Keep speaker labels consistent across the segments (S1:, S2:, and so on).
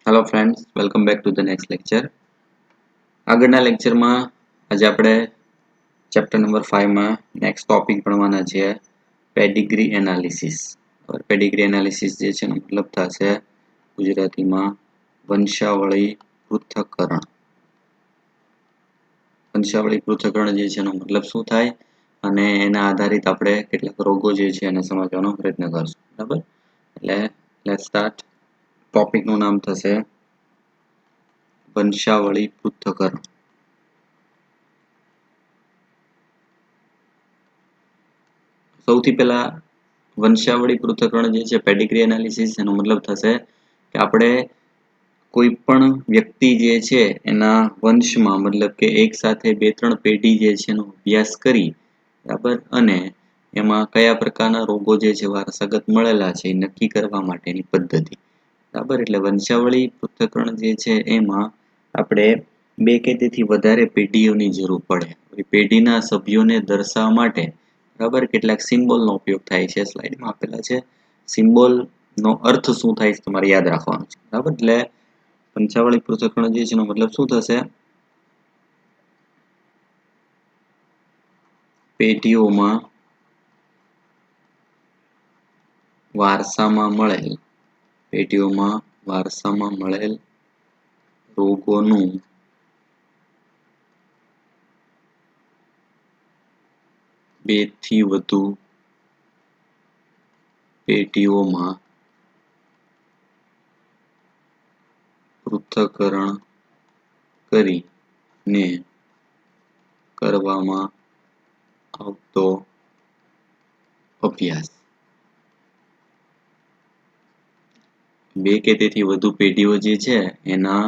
S1: Hello friends, welcome back to the next lecture. આગળના લેક્ચરમાં આજે આપણે ચેપ્ટર નંબર 5માં નેક્સ્ટ ટોપિક ભણવાના છે પેડિગ્રી એનાલિસિસ. પેડિગ્રી એનાલિસિસ જે છે એનો મતલબ થશે ગુજરાતીમાં વંશાવળી પૃથ્થકરણ. વંશાવળી પૃથ્થકરણ જે છે એનો મતલબ શું થાય અને એના આધારિત આપણે કેટલાક રોગો જે છે એને સમજવાનો પ્રયત્ન કરશું. બરાબર, એટલે લેટ્સ સ્ટાર્ટ. ટોપિકનું નામ થશે વંશાવળી પૃથ્થકરણ. સૌથી પહેલા વંશાવળી પૃથ્થકરણ જે છે પેડિગ્રી એનાલિસિસ એનો મતલબ થશે કે આપણે કોઈ પણ વ્યક્તિ જે છે એના વંશમાં મતલબ કે એક સાથે 2-3 પેઢી જે છે એનો અભ્યાસ કરી, બરાબર, અને એમાં કયા પ્રકારના રોગો જે છે વારસાગત મળેલા છે એ નક્કી કરવા માટેની પદ્ધતિ. બરાબર, એટલે વંશાવળી પૃથ્થકરણ જે છે એમાં આપણે 2 કે તેથી વધારે પેઢીઓની જરૂર પડે. પેઢીના સભ્યોને દર્શાવવા માટે બરાબર કેટલાક સિમ્બોલનો ઉપયોગ થાય છે. સ્લાઇડમાં આપેલા છે. સિમ્બોલનો અર્થ શું થાય છે તમારે યાદ રાખવાનો છે. બરાબર, એટલે વંશાવળી પૃથ્થકરણ જે છે એનો મતલબ શું થશે? પેઢીઓમાં વારસામાં મળેલ રોગોનું બે થી વધુ પેઢીઓમાં પૃથ્થકરણ કરીને કરવામાં આવતો અભ્યાસ. 2 કે તેથી વધુ પેઢીઓ જે છે એના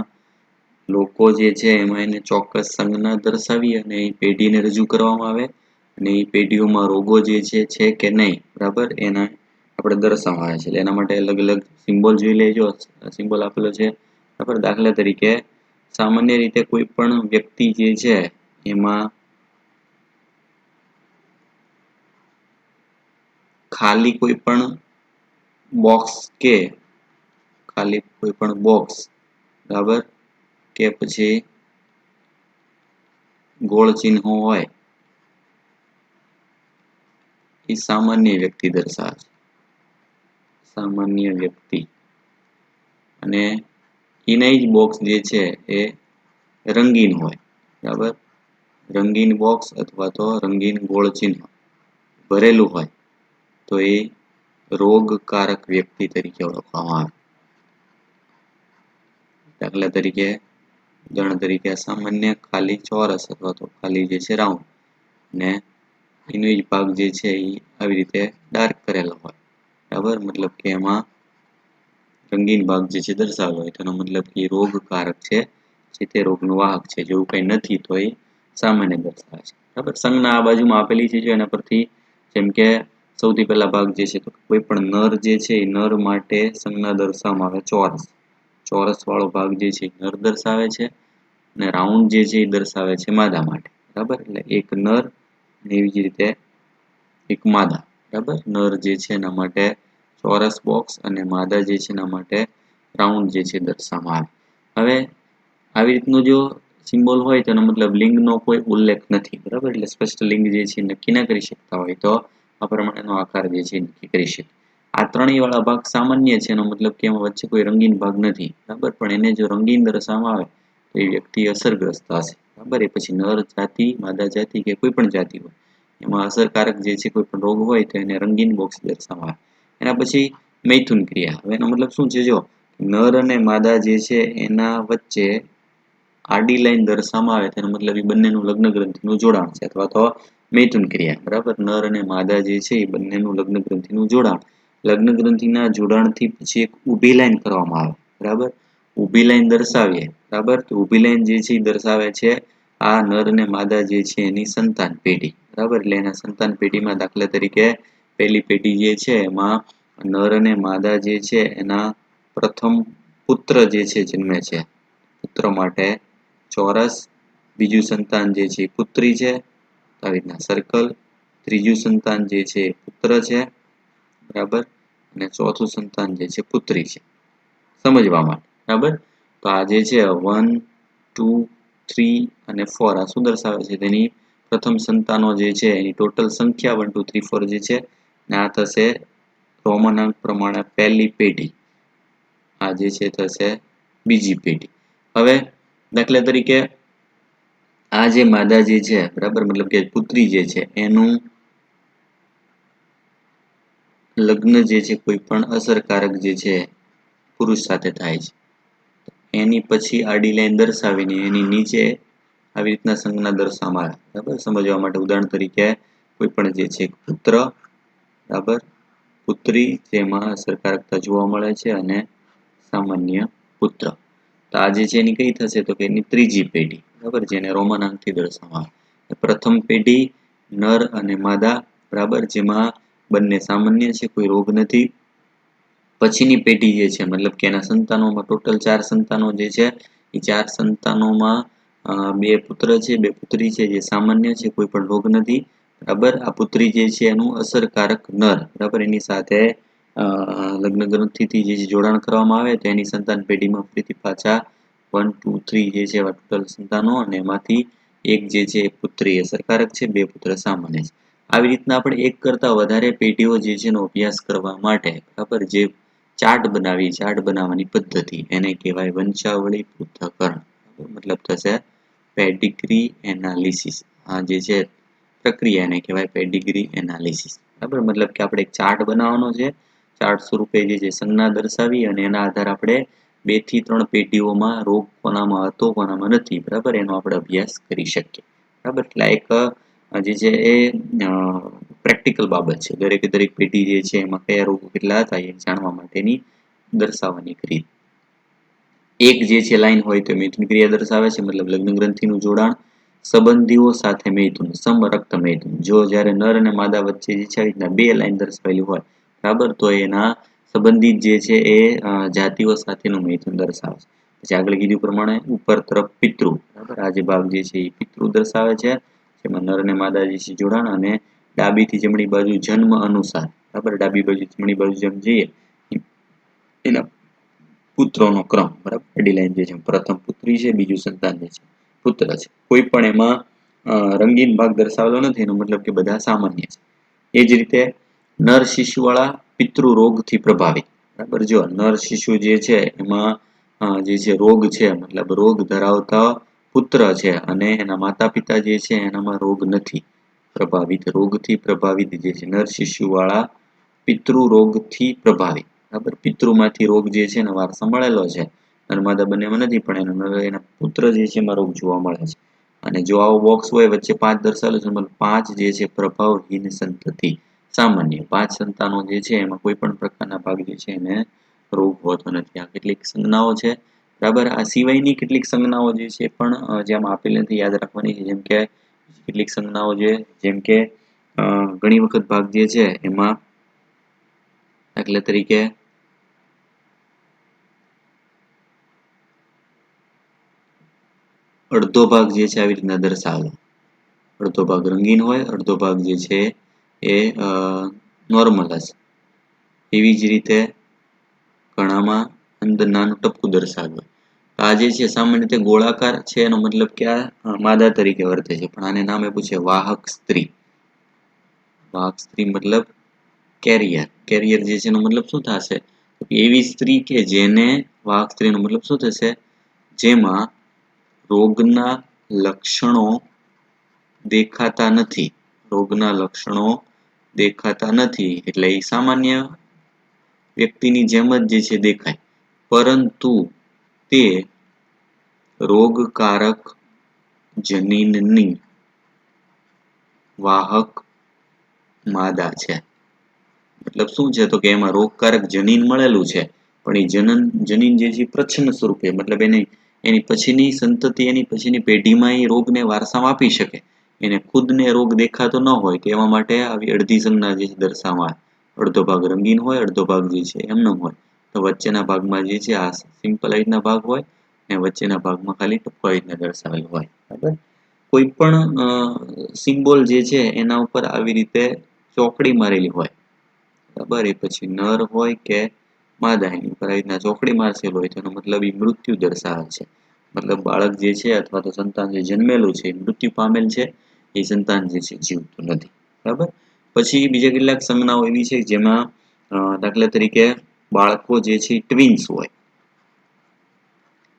S1: લોકો જે છે એમાં એને ચોક્કસ સંજ્ઞા દર્શાવી અને એ પેઢીને રજૂ કરવામાં આવે અને એ પેઢીઓમાં રોગો જે છે કે નહીં, બરાબર, એના આપણે દર્શાવવા આવે છે. એટલે એના માટે અલગ અલગ સિમ્બોલ જોઈ લેજો. સિમ્બોલ આપેલો છે, બરાબર. દાખલા તરીકે સામાન્ય રીતે કોઈ પણ વ્યક્તિ જે છે એમાં ખાલી કોઈ પણ બોક્સ, બરાબર, કે પછી ગોળ ચિહ્નો હોય એ સામાન્ય વ્યક્તિ દર્શાવે છે. સામાન્ય વ્યક્તિ અને એના જ બોક્સ જે છે એ રંગીન હોય, બરાબર. રંગીન બોક્સ અથવા તો રંગીન ગોળ ચિહ્ન ભરેલું હોય તો એ રોગકારક વ્યક્તિ તરીકે ઓળખવામાં આવે. દાખલા તરીકે ઉદાહરણ તરીકે સામાન્ય ખાલી ચોરસ અથવા તો ખાલી જે છે રાઉન્ડ ને એનો જ ભાગ જે છે એ આવી રીતે ડાર્ક કરેલો હોય, બરાબર, મતલબ કે એમાં રંગીન ભાગ જે છે દર્શાવેલો હોય તેનો મતલબ કે રોગકારક છે, જે તે રોગનું વાહક છે. જેવું કંઈ નથી તો એ સામાન્ય દર્શાવે છે. બરાબર, સંજ્ઞા આ બાજુમાં આપેલી છે. જો એના પરથી જેમ કે સૌથી પહેલા ભાગ જે છે તો કોઈ પણ નર જે છે એ નર માટે સંજ્ઞા દર્શાવવામાં આવે ચોરસ વાળો ભાગ જે છે નર દર્શાવે છે અને રાઉન્ડ જે છે એ દર્શાવે છે માદા માટે. બરાબર, એટલે એક નર અને એવી જ રીતે એક માદા. બરાબર, નર જે છે એના માટે ચોરસ બોક્સ અને માદા જે છે એના માટે રાઉન્ડ જે છે દર્શાવવામાં આવે. હવે આવી રીતનું જો સિમ્બોલ હોય તેનો મતલબ લિંગનો કોઈ ઉલ્લેખ નથી. બરાબર, એટલે સ્પષ્ટ લિંગ જે છે નક્કી ના કરી શકતા હોય તો આ પ્રમાણેનો આકાર જે છે નક્કી કરી શકે. આ ત્રણેય વાળા ભાગ સામાન્ય છે, એનો મતલબ કે એમાં વચ્ચે કોઈ રંગીન ભાગ નથી. બરાબર, પણ એને જો રંગીન દર્શાવવામાં આવે તો એ વ્યક્તિ અસરગ્રસ્ત હશે. બરાબર, એ પછી નર જાતિ, માદા જાતિ કે કોઈ પણ જાતિ હોય એમાં અસરકારક જે છે કોઈ પણ રોગ હોય તો એને રંગીન બોક્સ દર્શાવવામાં આવે. એના પછી મૈથુન ક્રિયા. હવે એનો મતલબ શું છે? જો નર અને માદા જે છે એના વચ્ચે આડી લાઈન દર્શાવવામાં આવે તેનો મતલબ એ બંનેનું લગ્ન ગ્રંથિનું જોડાણ છે અથવા તો મૈથુન ક્રિયા. બરાબર, નર અને માદા જે છે એ બંનેનું લગ્ન ગ્રંથિનું જોડાણ. લગ્ન ગ્રંથિના જોડાણથી પછી એક ઊભી લાઈન કરવામાં આવે. બરાબર, ઊભી લાઈન દર્શાવીએ. બરાબર, તો ઊભી લાઈન જે છે એ દર્શાવે છે આ નર અને માદા જે છે એની સંતાન પેઢી. બરાબર, એટલે એના સંતાન પેઢીમાં દાખલા તરીકે પહેલી પેઢી જે છે એમાં નર અને માદા જે છે એના પ્રથમ પુત્ર જે છે જન્મે છે. પુત્ર માટે ચોરસ, બીજું સંતાન જે છે પુત્રી છે, આવી રીતના સર્કલ, ત્રીજું સંતાન જે છે પુત્ર છે, બરાબર, અને ચોથું સંતાન જે છે પુત્રી છે. સમજવા માટે બરાબર. તો આ જે છે 1, 2, 3 અને 4 આ શું દર્શાવે છે? તેની પ્રથમ સંતાનો જે છે એની ટોટલ સંખ્યા 1, 2, 3, 4 જે છે ને આ થશે રોમન અંક પ્રમાણે પહેલી પેઢી. આ જે છે થશે બીજી પેઢી. હવે દાખલા તરીકે આ જે માદા જે છે બરાબર, મતલબ કે પુત્રી જે છે એનું લગ્ન જે છે કોઈ પણ અસરકારક જે છે પુરુષ સાથે થાય છે. એની પછી આડી લાઈન દર્શાવીને એની નીચે આવી રીતના સંજ્ઞા દર્શાવવામાં આવે. બરાબર, સમજવા માટે ઉદાહરણ તરીકે કોઈ પણ જે છે પુત્ર, બરાબર, પુત્રી જેમાં અસરકારકતા જોવા મળે છે અને સામાન્ય પુત્ર. તો આ જે છે એની કઈ થશે? તો કે એની ત્રીજી પેઢી. બરાબર, જેને રોમન અંકથી દર્શાવવામાં આવે. પ્રથમ પેઢી નર અને માદા, બરાબર, જેમાં બંને સામાન્ય છે, કોઈ રોગ નથી. પછીની પેઢી જે છે મતલબ કે એના સંતાનોમાં ટોટલ 4 સંતાનો જે છે એ 4 સંતાનોમાં 2 પુત્ર છે, 2 પુત્રી છે જે સામાન્ય છે, કોઈ પણ રોગ નથી. બરાબર, આ પુત્રી જે છે એનું અસરકારક નર, બરાબર, એની સાથે લગ્ન ગ્રંથિથી જે જોડાણ કરવામાં આવે તો એની સંતાન પેઢીમાં ફરીથી પાછા 1, 2, 3 જે છે એવા ટોટલ સંતાનો, અને એમાંથી એક જે છે પુત્રી અસરકારક છે, 2 પુત્ર સામાન્ય છે. આવી રીતના આપણે એક કરતા વધારે પેઢીઓ જે છે એનો અભ્યાસ કરવા માટે, બરાબર, જે ચાર્ટ બનાવવાની પદ્ધતિ એને કહેવાય વંશાવળી પૃથ્થકરણ. મતલબ થશે પેડિગ્રી એનાલિસિસ. આ જે છે પ્રક્રિયા એને કહેવાય પેડિગ્રી એનાલિસિસ. બરાબર, મતલબ કે આપણે એક ચાર્ટ બનાવવાનો છે. ચાર્ટ સ્વરૂપે જે છે સંજ્ઞા દર્શાવી અને એના આધારે આપણે 2 થી 3 પેઢીઓમાં રોગ કોનામાં હતો કોનામાં નથી, બરાબર, એનો આપણે અભ્યાસ કરી શકીએ. બરાબર, એટલે એક જે છે એ પ્રેક્ટિકલ બાબત છે. દરેકે દરેક પેઢી જે છે એમાં કયા રોગો કેટલા હતા એ જાણવા માટેની દર્શાવવાની રીત. એક જે છે લાઈન હોય તો મૈથુન ક્રિયા દર્શાવે છે, મતલબ લગ્ન ગ્રંથિનું જોડાણ. સંબંધીઓ સાથે મૈથુન, સમરક્ત મૈથુન. જો જ્યારે નર અને માદા વચ્ચે જે છે આવી રીતના 2 લાઈન દર્શાવેલી હોય, બરાબર, તો એના સંબંધિત જે છે એ જાતિઓ સાથેનું મૈથુન દર્શાવે છે. પછી આગળ કીધું પ્રમાણે ઉપર તરફ પિતૃ, બરાબર, આ જે ભાગ જે છે એ પિતૃ દર્શાવે છે, જેમાં નર અને માદા જે છે જોડાણ, અને ડાબીથી જમણી બાજુ જન્મ અનુસાર, બરાબર, ડાબી બાજુ જમણી બાજુ જેમ જઈએ એના પુત્રોનો ક્રમ, બરાબર, આડી લાઈન જે છે પ્રથમ પુત્રી છે, બીજું સંતાન જે છે પુત્ર છે. કોઈ પણ એમાં રંગીન ભાગ દર્શાવેલો નથી, એનો મતલબ કે બધા સામાન્ય છે. એ જ રીતે નર શિશુવાળા પિતૃ રોગથી પ્રભાવિત, બરાબર, જો નર શિશુ જે છે એમાં જે છે રોગ છે, મતલબ રોગ ધરાવતા પુત્ર છે અને એના માતા પિતા જે છે એનામાં રોગ નથી પ્રભાવિત. રોગથી પ્રભાવિત જે છે નર શિશુવાળા પિતૃ રોગથી પ્રભાવિત, બરાબર, પિતૃમાંથી રોગ જે છે એને વારસા મળેલો છે, નર્મદા બંનેમાં નથી, પણ એના પુત્ર જે છે એમાં રોગ જોવા મળે છે. અને જો આવો બોક્સ હોય વચ્ચે 5 દર્શાવેલું છે, મતલબ 5 જે છે પ્રભાવહીન સંતતિ, સામાન્ય 5 સંતાનો જે છે એમાં કોઈ પણ પ્રકારના ભાગ જે છે એને રોગ હોતો નથી. આ કેટલીક સંજ્ઞાઓ છે, બરાબર. આ સિવાયની કેટલીક સંજ્ઞાઓ જે છે પણ જેમ આપેલી નથી યાદ રાખવાની છે, જેમ કે કેટલીક સંજ્ઞાઓ છે, જેમ કે ઘણી વખત ભાગ જે છે એમાં દાખલા તરીકે અડધો ભાગ જે છે આવી રીતના દર્શાવેલો, અડધો ભાગ રંગીન હોય, અડધો ભાગ જે છે એ નોર્મલ હશે. એવી જ રીતે ઘણામાં અંદર નાનું ટપકું દર્શાવ્યું. આ જે છે સામાન્ય રીતે ગોળાકાર છે, એનો મતલબ કે આ માદા તરીકે વર્તે છે, પણ આને નામ આપ્યું છે વાહક સ્ત્રી. વાહક સ્ત્રી મતલબ કેરિયર. કેરિયર જે છે એનો મતલબ શું થશે? એવી સ્ત્રી કે જેને, વાહક સ્ત્રીનો મતલબ શું થશે? જેમાં રોગના લક્ષણો દેખાતા નથી. રોગના લક્ષણો દેખાતા નથી એટલે એ સામાન્ય વ્યક્તિની જેમ જ જે છે દેખાય, પરંતુ તે રોગકારક જનીનની વાહક માદા છે. મતલબ શું છે? તો કે એમાં રોગકારક જનીન મળેલું છે, પણ એ જનીન જે છે પ્રચ્છન્ન સ્વરૂપે, મતલબ એની પછીની સંતતિ, એની પછીની પેઢીમાં એ રોગને વારસામાં આપી શકે. એને ખુદને રોગ દેખાતો ન હોય તેવા માટે આવી અડધી સંજ્ઞા જે દર્શાવવામાં આવે. અડધો ભાગ રંગીન હોય, અડધો ભાગ જે છે એમનો હોય. તો વચ્ચેના ભાગમાં જે છે આ સિમ્પલ આવી રીતના ભાગ હોય, અને વચ્ચેના ભાગમાં ખાલી ટૂંકો આવી રીતના દર્શાવેલું હોય. બરાબર, કોઈ પણ સિમ્બોલ જે છે એના ઉપર આવી રીતે ચોકડી મારેલી હોય, બરાબર, એ પછી નર હોય કે માદા એની ઉપર આવી રીતના ચોકડી મારશેલ હોય તો એનો મતલબ એ મૃત્યુ દર્શાવે છે. મતલબ બાળક જે છે અથવા તો સંતાન જે જન્મેલું છે મૃત્યુ પામેલ છે, એ સંતાન જે છે જીવતું નથી. બરાબર. પછી બીજા કેટલાક સંજ્ઞાઓ એવી છે જેમાં દાખલા તરીકે બાળકો જે છે ટ્વિન્સ હોય.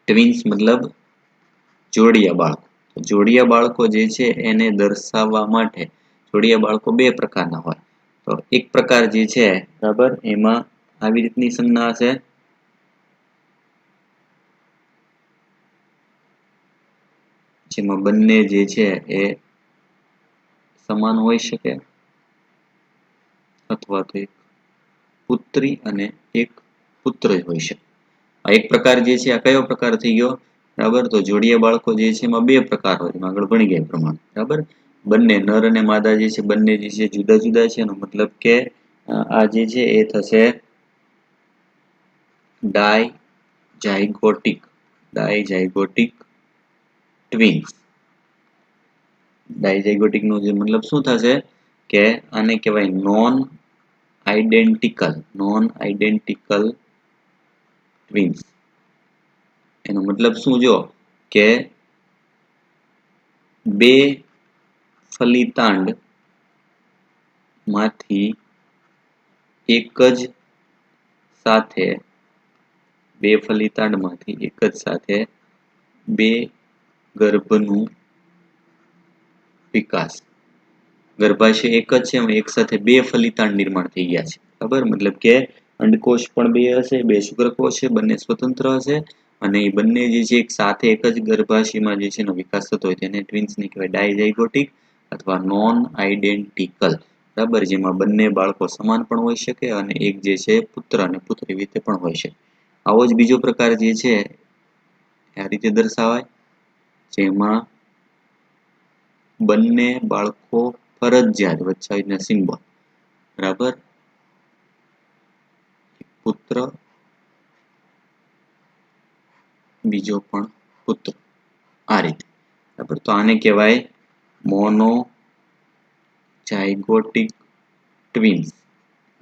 S1: ટ્વિન્સ મતલબ જોડિયા બાળકો. જોડિયા બાળકો જે છે એને દર્શાવવા માટે જોડિયા બાળકો બે પ્રકારના હોય. તો એક પ્રકાર જે છે બરાબર એમાં આવી રીતની સંજ્ઞા હશે, જેમાં બંને જે છે એ સમાન હોઈ શકે, અથવા તો એક પુત્રી અને એક પુત્ર જ હોઈ શકે. આ એક પ્રકાર જે છે આ કયો પ્રકાર થઈ ગયો? બરાબર. તો જોડિયા બાળકો જે છે એમાં બે પ્રકાર હોય, આગળ ભણી ગયા પ્રમાણે. બરાબર. બંને નર અને માદા જે છે બંને જે છે જુદા જુદા છે. એનો મતલબ કે આ જે છે એ થશે ડાયઝાયગોટિક ટ્વિન્સ. ડાયઝાયગોટિક નો જે મતલબ શું થશે કે આને કહેવાય નોન આઇડેન્ટિકલ ટ્વિન્સ. એનો મતલબ શું જો કે બે ફલિતાંડ માંથી એક જ સાથે બે ફલિતાંડમાંથી એક જ સાથે બે ગર્ભનું વિકાસ. ગર્ભાશય એક જ છે, એક સાથે બે ફલિતાંડ નિર્માણ થઈ ગયા છે. બરાબર. મતલબ કે અંડકોષ પણ બે હશે, બે શુક્રકોષ છે, બંને સ્વતંત્ર હશે અને એ બંને જે છે એક સાથે એક જ ગર્ભાશયમાં જે છે એનો વિકાસ થતો હોય તેને ટ્વિન્સ ને કહેવાય ડાયઝાયગોટિક અથવા નોન આઇડેન્ટિકલ. બરાબર. જેમાં બંને બાળકો સમાન પણ હોઈ શકે અને એક જે છે પુત્ર અને પુત્રી રીતે પણ હોઈ શકે. આવો જ બીજો પ્રકાર જે છે આ રીતે દર્શાવાય, જેમાં બંને બાળકો ફરજિયાત વચ્ચે આવીને સિમ્બોલ બરાબર પુત્ર બીજો પણ પુત્ર, આ રીતે. બરાબર. તો આને કહેવાય મોનોઝાયગોટિક ટ્વિન્સ.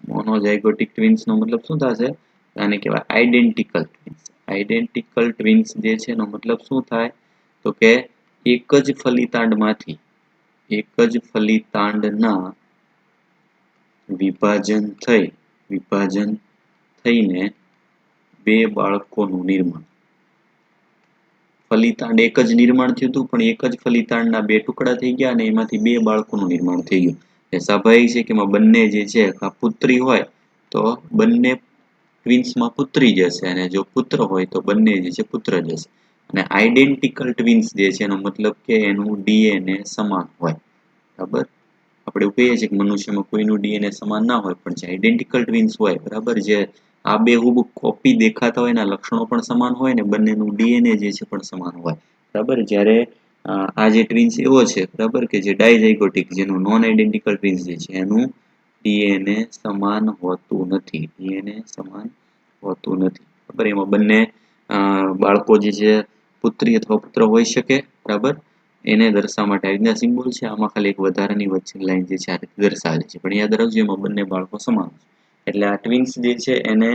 S1: મોનોઝાયગોટિક ટ્વિન્સ નો મતલબ શું થશે? આને કહેવાય આઇડેન્ટિકલ ટ્વિન્સ. આઇડેન્ટિકલ ટ્વિન્સ જે છે એનો મતલબ શું થાય તો કે એક જ ફલિતાંડના વિભાજન થઈને બે બાળકોનું નિર્માણ. ફલિતાંડ એક જ નિર્માણ થયું હતું, પણ એક જ ફલિતાંડના બે ટુકડા થઈ ગયા અને એમાંથી બે બાળકોનું નિર્માણ થઈ ગયું. એ સ્વાભાવિક છે કે એમાં બંને જે છે પુત્રી હોય તો બંને ટ્વિન્સમાં પુત્રી જ હશે, અને જો પુત્ર હોય તો બંને જે છે પુત્ર જ હશે. અને આઇડેન્ટિકલ ટ્વિન્સ જે છે એનો મતલબ કે એનું ડીએનએ સમાન હોય. બરાબર. આપણે એવું કહીએ છીએ કે મનુષ્યમાં કોઈનું ડીએનએ સમાન ના હોય, પણ જે આઇડેન્ટિકલ ટ્વિન્સ હોય બરાબર, જે આ બેહૂબ કોપી દેખાતા હોય એના લક્ષણો પણ સમાન હોય ને બંનેનું ડીએનએ જે છે પણ સમાન હોય. બરાબર. જ્યારે આ જે ટ્વિન્સ એવો છે બરાબર કે જે ડાયઝાયગોટિક, જેનું નોન આઇડેન્ટિકલ ટ્વિન્સ જે છે એનું ડીએનએ સમાન હોતું નથી. બરાબર. એમાં બંને બાળકો જે છે પુત્રી અથવા પુત્ર હોઈ શકે. બરાબર. એને દર્શાવવા માટે આવી રીતના સિમ્બોલ છે. આમાં ખાલી એક વધારાની વચ્ચેની લાઈન જે છે આ રીતે દર્શાવે છે, પણ યાદ રાખજો એમાં બંને બાળકો સમાન છે. એટલે આ ટ્વિન્સ જે છે એને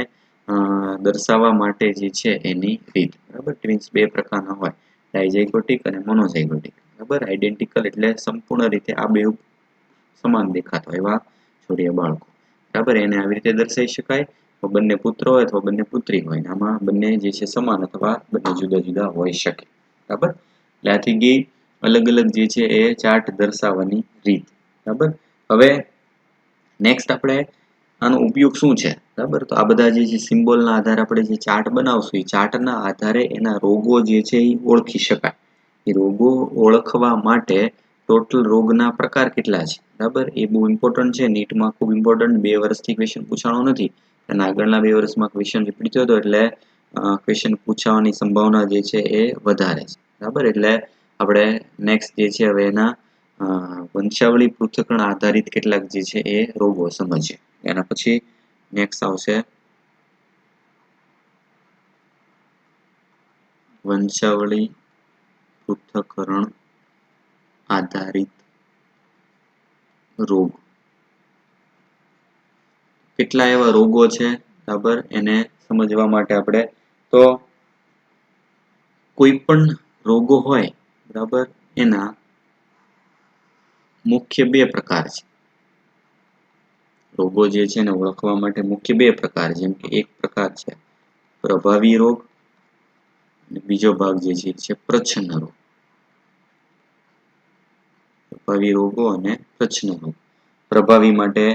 S1: દર્શાવવા માટે જે છે એની રીત. બરાબર. ટ્વિન્સ બે પ્રકારના હોય, ડાયઝાયગોટિક અને મોનોઝાયગોટિક. બરાબર. આઇડેન્ટિકલ એટલે સંપૂર્ણ રીતે આ બે સમાન દેખાતા હોય એવા જોડિયા બાળકો. બરાબર. એને આવી રીતે દર્શાવી શકાય. બંને પુત્ર હોય અથવા બંને પુત્રી હોય, આમાં બંને જે છે સમાન અથવા બંને જુદા જુદા હોઈ શકે. બરાબર. એટલે આ થઈ ગઈ અલગ અલગ જે છે એ ચાર્ટ દર્શાવવાની રીત. બરાબર. હવે નેક્સ્ટ આપણે આનો ઉપયોગ શું છે? બરાબર. તો આ બધા જે સિમ્બોલના આધારે આપણે જે ચાર્ટ બનાવશું એ ચાર્ટના આધારે એના રોગો જે છે એ ઓળખી શકાય. એ રોગો ઓળખવા માટે ટોટલ રોગના પ્રકાર કેટલા છે બરાબર, એ બહુ ઇમ્પોર્ટન્ટ છે. નીટમાં ખૂબ ઇમ્પોર્ટન્ટ, 2 વર્ષથી ક્વેશ્ચન પૂછાણો નથી અને આગળના 2 વર્ષમાં ક્વેશ્ચન રિપીટ થયો હતો, એટલે ક્વેશ્ચન પૂછાવાની સંભાવના જે છે એ વધારે છે. બરાબર. એટલે આપણે નેક્સ્ટ જે છે હવે એના વંશાવળી પૃથ્થકરણ આધારિત કેટલાક જે છે એ રોગો સમજીએ. એના પછી નેક્સ્ટ આવશે વંશાવળી પૃથ્થકરણ આધારિત રોગ. કેટલા એવા રોગો છે બરાબર, એને સમજવા માટે આપણે તો કોઈ પણ રોગો હોય બરાબર, એના મુખ્ય બે પ્રકાર છે. રોગો જે છે ને ઓળખવા માટે મુખ્ય બે પ્રકાર, જેમ કે એક પ્રકાર છે પ્રભાવી રોગ અને બીજો ભાગ જે છે પ્રચ્છન્ન રોગ. પ્રભાવી રોગો અને પ્રચ્છન્ન રોગ. પ્રભાવી માટે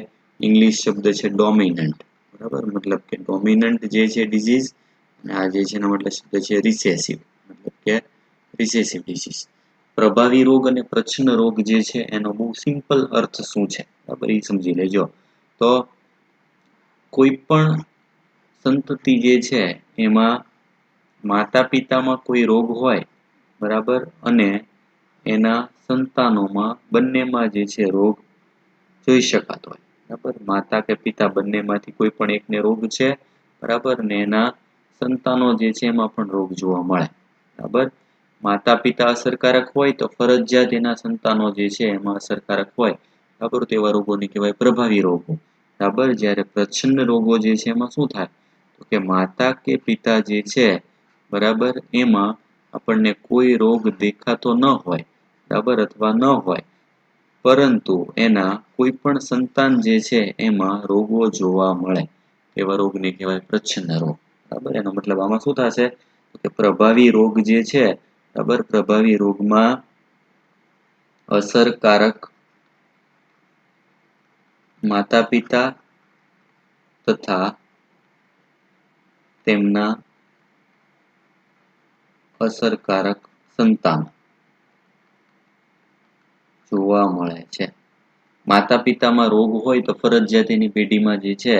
S1: ઇંગ્લિશ શબ્દ છે ડોમિનન્ટ, બરાબર, મતલબ કે ડોમિનન્ટ જે છે ડિઝીઝ, અને આ જે છે એનો મતલબ શબ્દ છે રિસેસિવ, મતલબ કે રિસેસિવ ડિઝીઝ. પ્રભાવી રોગ અને પ્રચ્છન્ન રોગ જે છે એનો બહુ સિમ્પલ અર્થ શું છે, બરાબર, એ સમજી લેજો. તો કોઈ પણ સંતતિ જે છે એમાં માતા પિતામાં કોઈ રોગ હોય બરાબર, અને એના સંતાનોમાં બંનેમાં જે છે રોગ જોઈ શકાતો હોય, બરાબર. માતા કે પિતા બંનેમાંથી કોઈ પણ એકને રોગ છે બરાબર, ને એના સંતાનો જે છે એમાં પણ રોગ જોવા મળે, બરાબર. માતા પિતા અસરકારક હોય તો ફરજિયાત એના સંતાનો જે છે એમાં અસરકારક હોય, બરાબર. તેવા રોગોને કહેવાય પ્રભાવી રોગો, બરાબર. જ્યારે પ્રચ્છન્ન રોગો જે છે એમાં શું થાય, તો કે માતા કે પિતા જે છે બરાબર, એમાં આપણને કોઈ રોગ દેખાતો ન હોય, બરાબર, અથવા ન હોય, પરંતુ એના કોઈ પણ સંતાન જે છે એમાં રોગો જોવા મળે, એવા રોગને કહેવાય પ્રચ્છન્ન રોગ, બરાબર. એનો મતલબ આમાં શું થશે, કે પ્રભાવી રોગ જે છે બરાબર, પ્રભાવી રોગમાં અસરકારક માતા પિતા તથા તેમના અસરકારક સંતાન જોવા મળે છે. માતા પિતામાં રોગ હોય તો ફરજિયાત એની પેઢીમાં જે છે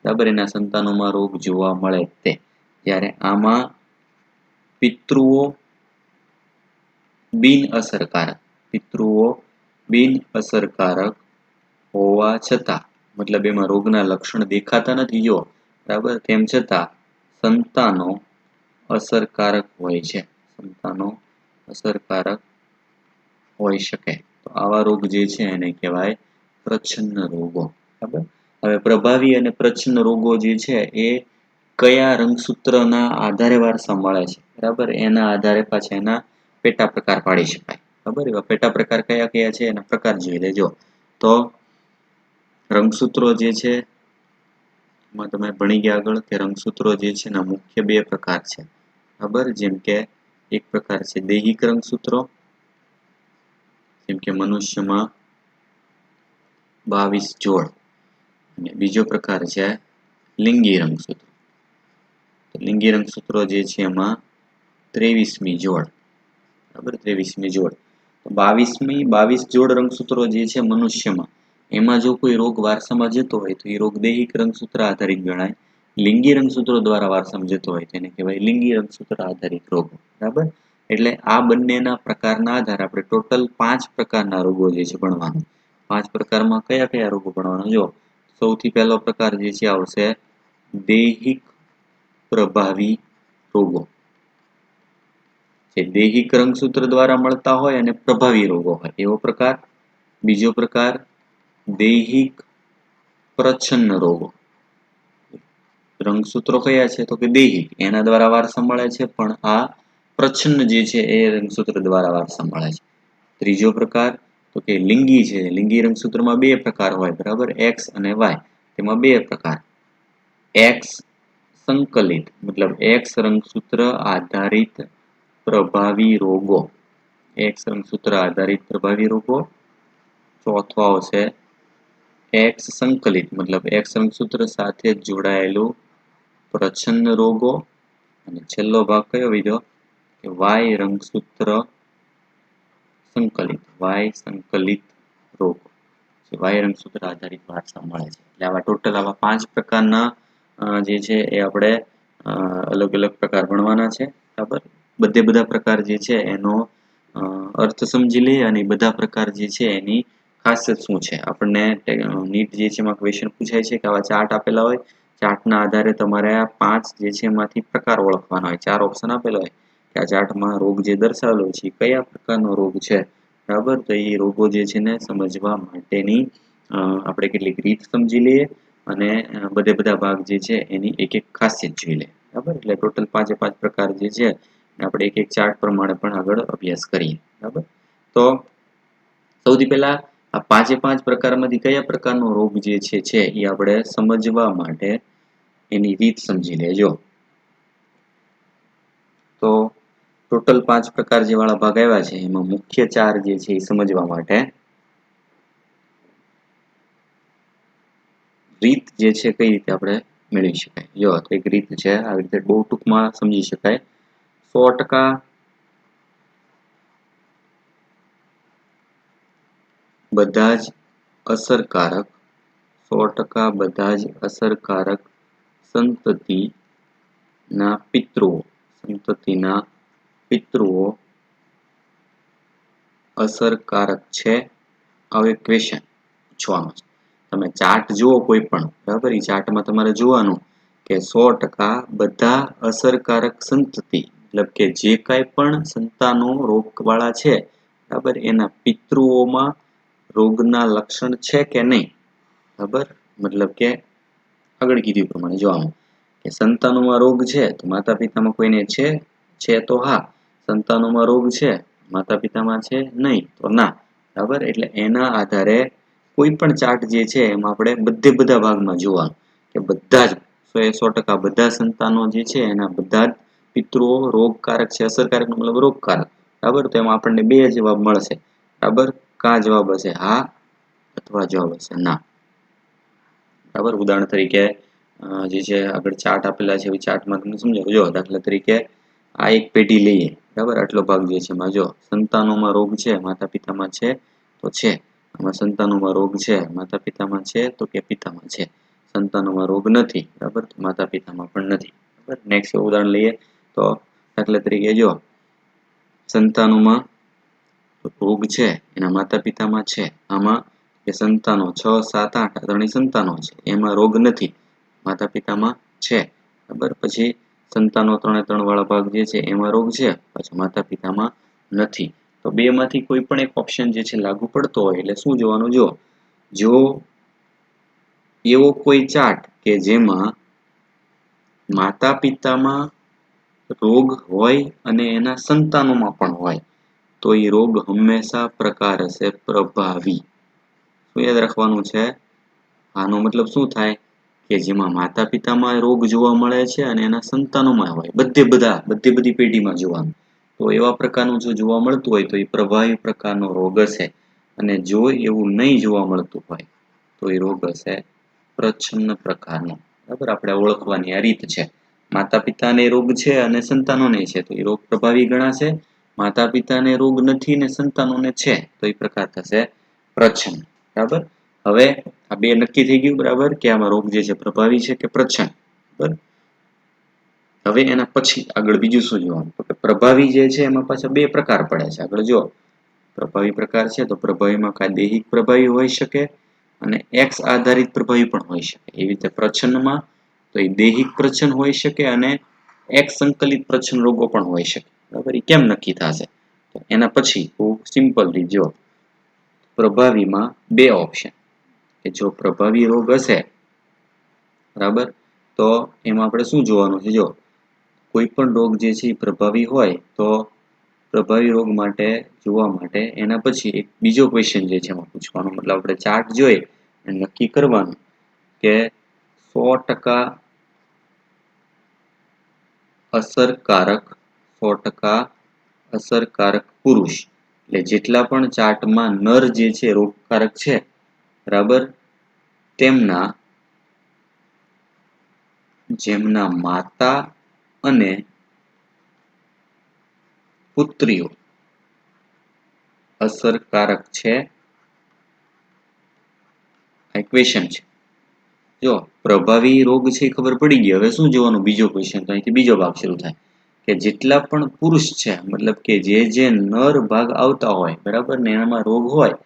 S1: બરાબર, એના સંતાનોમાં રોગ જોવા મળે તે. જ્યારે આમાં પિતૃઓ બિન અસરકારક, પિતૃઓ બિન અસરકારક હોવા છતાં, મતલબ એમાં રોગના લક્ષણ દેખાતા નથી જો, બરાબર, તેમ છતાં સંતાનો અસરકારક હોય છે, સંતાનો અસરકારક હોઈ શકે. તો આવા રોગ જે છે એને કહેવાય પ્રચ્છન્ન રોગો, બરાબર. હવે પ્રભાવી અને પ્રચ્છન્ન રોગો જે છે એ કયા રંગસૂત્રના આધારે વારસા મળે છે, બરાબર, એના આધારે પાછા એના પેટા પ્રકાર પાડી શકાય, બરાબર. એવા પેટા પ્રકાર કયા કયા છે એના પ્રકાર જોઈ લેજો. તો રંગસૂત્રો જે છે એમાં તમે ભણી ગયા આગળ કે રંગસૂત્રો જે છે એના મુખ્ય બે પ્રકાર છે, બરાબર. જેમ કે એક પ્રકાર છે દૈહિક રંગસૂત્રો, જેમ કે મનુષ્યમાં 22 જોડ, અને બીજો પ્રકાર છે લિંગી રંગસૂત્રો. લિંગી રંગસૂત્રો જે છે એમાં 23મી જોડ, બરાબર, 23મી જોડ. 22 જોડ રંગસૂત્રો જે છે મનુષ્યમાં, એમાં જો કોઈ રોગ વારસામાં જતો હોય તો એ રોગ દૈહિક રંગસૂત્ર આધારિત ગણાય. લિંગી રંગસૂત્રો દ્વારા વારસામાં જતો હોય તેને કહેવાય લિંગી રંગસૂત્ર આધારિત રોગ, બરાબર. એટલે આ બંનેના પ્રકારના આધારે આપણે ટોટલ 5 પ્રકારના રોગો જે છે ભણવાના. 5 પ્રકારમાં કયા કયા રોગો ભણવાના, જો સૌથી પહેલો પ્રકાર જે છે આવશે દૈહિક પ્રભાવી રોગો, જે દૈહિક રંગસૂત્ર દ્વારા મળતા હોય અને પ્રભાવી રોગો હોય એવો પ્રકાર. બીજો પ્રકાર દૈહિક પ્રચ્છન્ન રોગો. રંગસૂત્રો કયા છે, તો કે દૈહિક, એના દ્વારા વારસા મળે છે, પણ આ પ્રચ્છન્ન જે છે એ રંગસૂત્ર દ્વારા વારસા મળે છે. ત્રીજો પ્રકાર તો કે લિંગી છે. લિંગી રંગસૂત્રમાં બે પ્રકાર હોય, બરાબર, એક્સ અને વાય. તેમાં બે પ્રકાર, એક્સ સંકલિત, મતલબ એક્સ રંગસૂત્ર આધારિત પ્રભાવી રોગો, એક્સ રંગસૂત્ર આધારિત પ્રભાવી રોગો. ચોથો આવશે એક્સ સંકલિત, મતલબ એક્સ રંગસૂત્ર સાથે જોડાયેલું પ્રચ્છન્ન રોગો. અને છેલ્લો ભાગ કયો બીજો, કે વાય રંગસૂત્ર સંકલિત, વાય સંકલિત રોગો, વાય રંગસૂત્ર આધારિત વારસા મળે છે. એટલે આવા ટોટલ આવા 5 પ્રકારના જે છે એ આપણે અલગ અલગ પ્રકાર ભણવાના છે, બરાબર. બધા પ્રકાર જે છે એનો અર્થ સમજી લઈએ, અને બધા પ્રકાર જે છે એની ખાસિયત શું છે. આપણને નીટ જે છે એમાં ક્વેશ્ચન પૂછાય છે કે આવા ચાર્ટ આપેલા હોય, ચાર્ટના આધારે તમારે આ 5 જે છે એમાંથી પ્રકાર ઓળખવાના હોય. 4 ઓપ્શન આપેલા હોય કે આ ચાર્ટમાં રોગ જે દર્શાવેલો છે કયા પ્રકારનો રોગ છે, બરાબર. તો એ રોગો જે છે ને સમજવા માટેની આપણે કેટલીક રીત સમજી લઈએ, અને બધા ભાગ જે છે એની એક એક ખાસિયત જોઈ લે, બરાબર. એટલે ટોટલ 5 પ્રકાર જે છે આપણે એક એક ચાર્ટ પ્રમાણે પણ આગળ અભ્યાસ કરીએ, બરાબર. તો સૌથી પહેલા આ 5 પ્રકારમાંથી કયા પ્રકારનો રોગ જે છે એ આપણે સમજવા માટે એની રીત સમજી લેજો. તો ટોટલ 5 પ્રકાર જે વાળા ભાગ આવ્યા છે એમાં મુખ્ય 4 જે છે એ સમજવા માટે રીત જે છે કઈ રીતે આપણે મેળવી શકાય. જો તો એક રીત છે, આવી રીતે બહુ ટૂંકમાં સમજી શકાય. 100% બધા જ અસરકારક 100% બધા જ અસરકારક સંતતિના પિતૃઓ અસરકારક છે. હવે ક્વેશ્ચન પૂછવાનો છે, તમે ચાર્ટ જુઓ કોઈ પણ, બરાબર. એ ચાર્ટમાં તમારે જોવાનું કે 100% બધા અસરકારક સંતતિ મતલબ કે જે કાંઈ પણ સંતાનો રોગવાળા છે, બરાબર, એના પિતૃઓમાં રોગના લક્ષણ છે કે નહીં, બરાબર. મતલબ કે આગળ કીધું પ્રમાણે જોવાનું કે સંતાનોમાં રોગ છે તો માતા પિતામાં કોઈને છે તો હા, સંતાનોમાં રોગ છે માતા પિતામાં છે નહીં તો ના, બરાબર. એટલે એના આધારે કોઈ પણ ચાર્ટ જે છે એમાં આપણે બધા ભાગમાં જોવાનું કે બધા જ 100% બધા સંતાનો જે છે એના બધા જ પિતૃઓ રોગકારક છે, અસરકારક મતલબ રોગકારક, બરાબર. તો એમાં આપણને 2 જવાબ મળશે, બરાબર. કા જવાબ હશે હા અથવા જવાબ હશે ના, બરાબર. ઉદાહરણ તરીકે જે છે આગળ ચાર્ટ આપેલા છે એ ચાર્ટમાં તમને સમજાવો. જો દાખલા તરીકે આ એક પેઢી લઈએ, બરાબર. આટલો ભાગ જે છે એમાં જો સંતાનોમાં રોગ છે માતા પિતામાં છે તો છે, આમાં સંતાનોમાં રોગ છે માતા પિતામાં છે તો કે પિતામાં છે, સંતાનોમાં રોગ નથી, બરાબર, તો માતા પિતામાં પણ નથી, બરાબર. નેક્સ્ટ ઉદાહરણ લઈએ તો દાખલા તરીકે જો સંતાનોમાં રોગ છે એના માતા પિતામાં છે, આમાં કે સંતાનો 6, 7, 8 આ ત્રણેય સંતાનો છે એમાં રોગ નથી, માતા પિતામાં છે, બરાબર. પછી સંતાનો 3 વાળા ભાગ જે છે એમાં રોગ છે, પછી માતા પિતામાં નથી. તો 2 માંથી કોઈ પણ એક ઓપ્શન જે છે લાગુ પડતો હોય એટલે શું જોવાનું, જો એવો કોઈ ચાર્ટ કે જેમાં માતા પિતામાં રોગ હોય અને એના સંતાનોમાં પણ હોય તો એ રોગ હંમેશા પ્રકાર હશે પ્રભાવી. શું યાદ રાખવાનું છે, આનો મતલબ શું થાય કે જેમાં માતા પિતામાં રોગ જોવા મળે છે અને એના સંતાનોમાં હોય, બધી પેઢીમાં જોવાનું, તો એવા પ્રકારનું જો જોવા મળતું હોય તો એ પ્રભાવી પ્રકારનો રોગ હશે. અને જો એવું નહીં જોવા મળતું હોય તો એ રોગ હશે પ્રચ્છન્ન પ્રકારનો, બરાબર. આપણે ઓળખવાની આ રીત છે. માતા પિતાને રોગ છે અને સંતાનોને છે તો એ રોગ પ્રભાવી ગણાશે. માતા પિતાને રોગ નથી ને સંતાનોને છે તો એ પ્રકાર થશે પ્રચ્છન્ન, બરાબર. હવે આ 2 નક્કી થઈ ગયું, બરાબર, કે આમાં રોગ જે છે પ્રભાવી છે કે પ્રચ્છન્ન, બરાબર. હવે એના પછી આગળ બીજું શું જોવાનું, તો કે પ્રભાવી જે છે એમાં પાછા 2 પ્રકાર પડે છે. આગળ જો પ્રભાવી પ્રકાર છે તો પ્રભાવીમાં કાંઈ દૈહિક પ્રભાવી હોઈ શકે અને એક્સ આધારિત પ્રભાવી પણ હોઈ શકે. એવી રીતે પ્રચ્છન્નમાં તો એ દૈહિક પ્રચ્છન્ન હોઈ શકે અને એક્સ સંકલિત પ્રચ્છન્ન રોગો પણ હોઈ શકે, બરાબર. એ કેમ નક્કી થશે, તો એના પછી બહુ સિમ્પલ રીત જો પ્રભાવીમાં 2 ઓપ્શન કે જો પ્રભાવી રોગ હશે, બરાબર, તો એમાં આપણે શું જોવાનું છે, જો કોઈ પણ રોગ જે છે એ પ્રભાવી હોય તો પ્રભાવી રોગ માટે જોવા માટે એના પછી એક બીજો ક્વેશ્ચન જે છે એમાં પૂછવાનો, મતલબ આપણે ચાર્ટ જોઈ અને નક્કી કરવાનું કે 100% અસરકારક 100% અસરકારક પુરુષ એટલે જેટલા પણ ચાર્ટમાં નર જે છે રોગકારક છે, બરાબર, જેમના માતા અને પુત્રીઓ અસરકારક છે. આ ક્વેશ્ચન છે. જો પ્રભાવી રોગ છે એ ખબર પડી ગઈ. હવે શું જોવાનું, બીજો ક્વેશ્ચન, તો અહીંથી બીજો ભાગ શરૂ થાય કે જેટલા પણ પુરુષ છે મતલબ કે જે નર ભાગ આવતા હોય, બરાબર, ને એનામાં રોગ હોય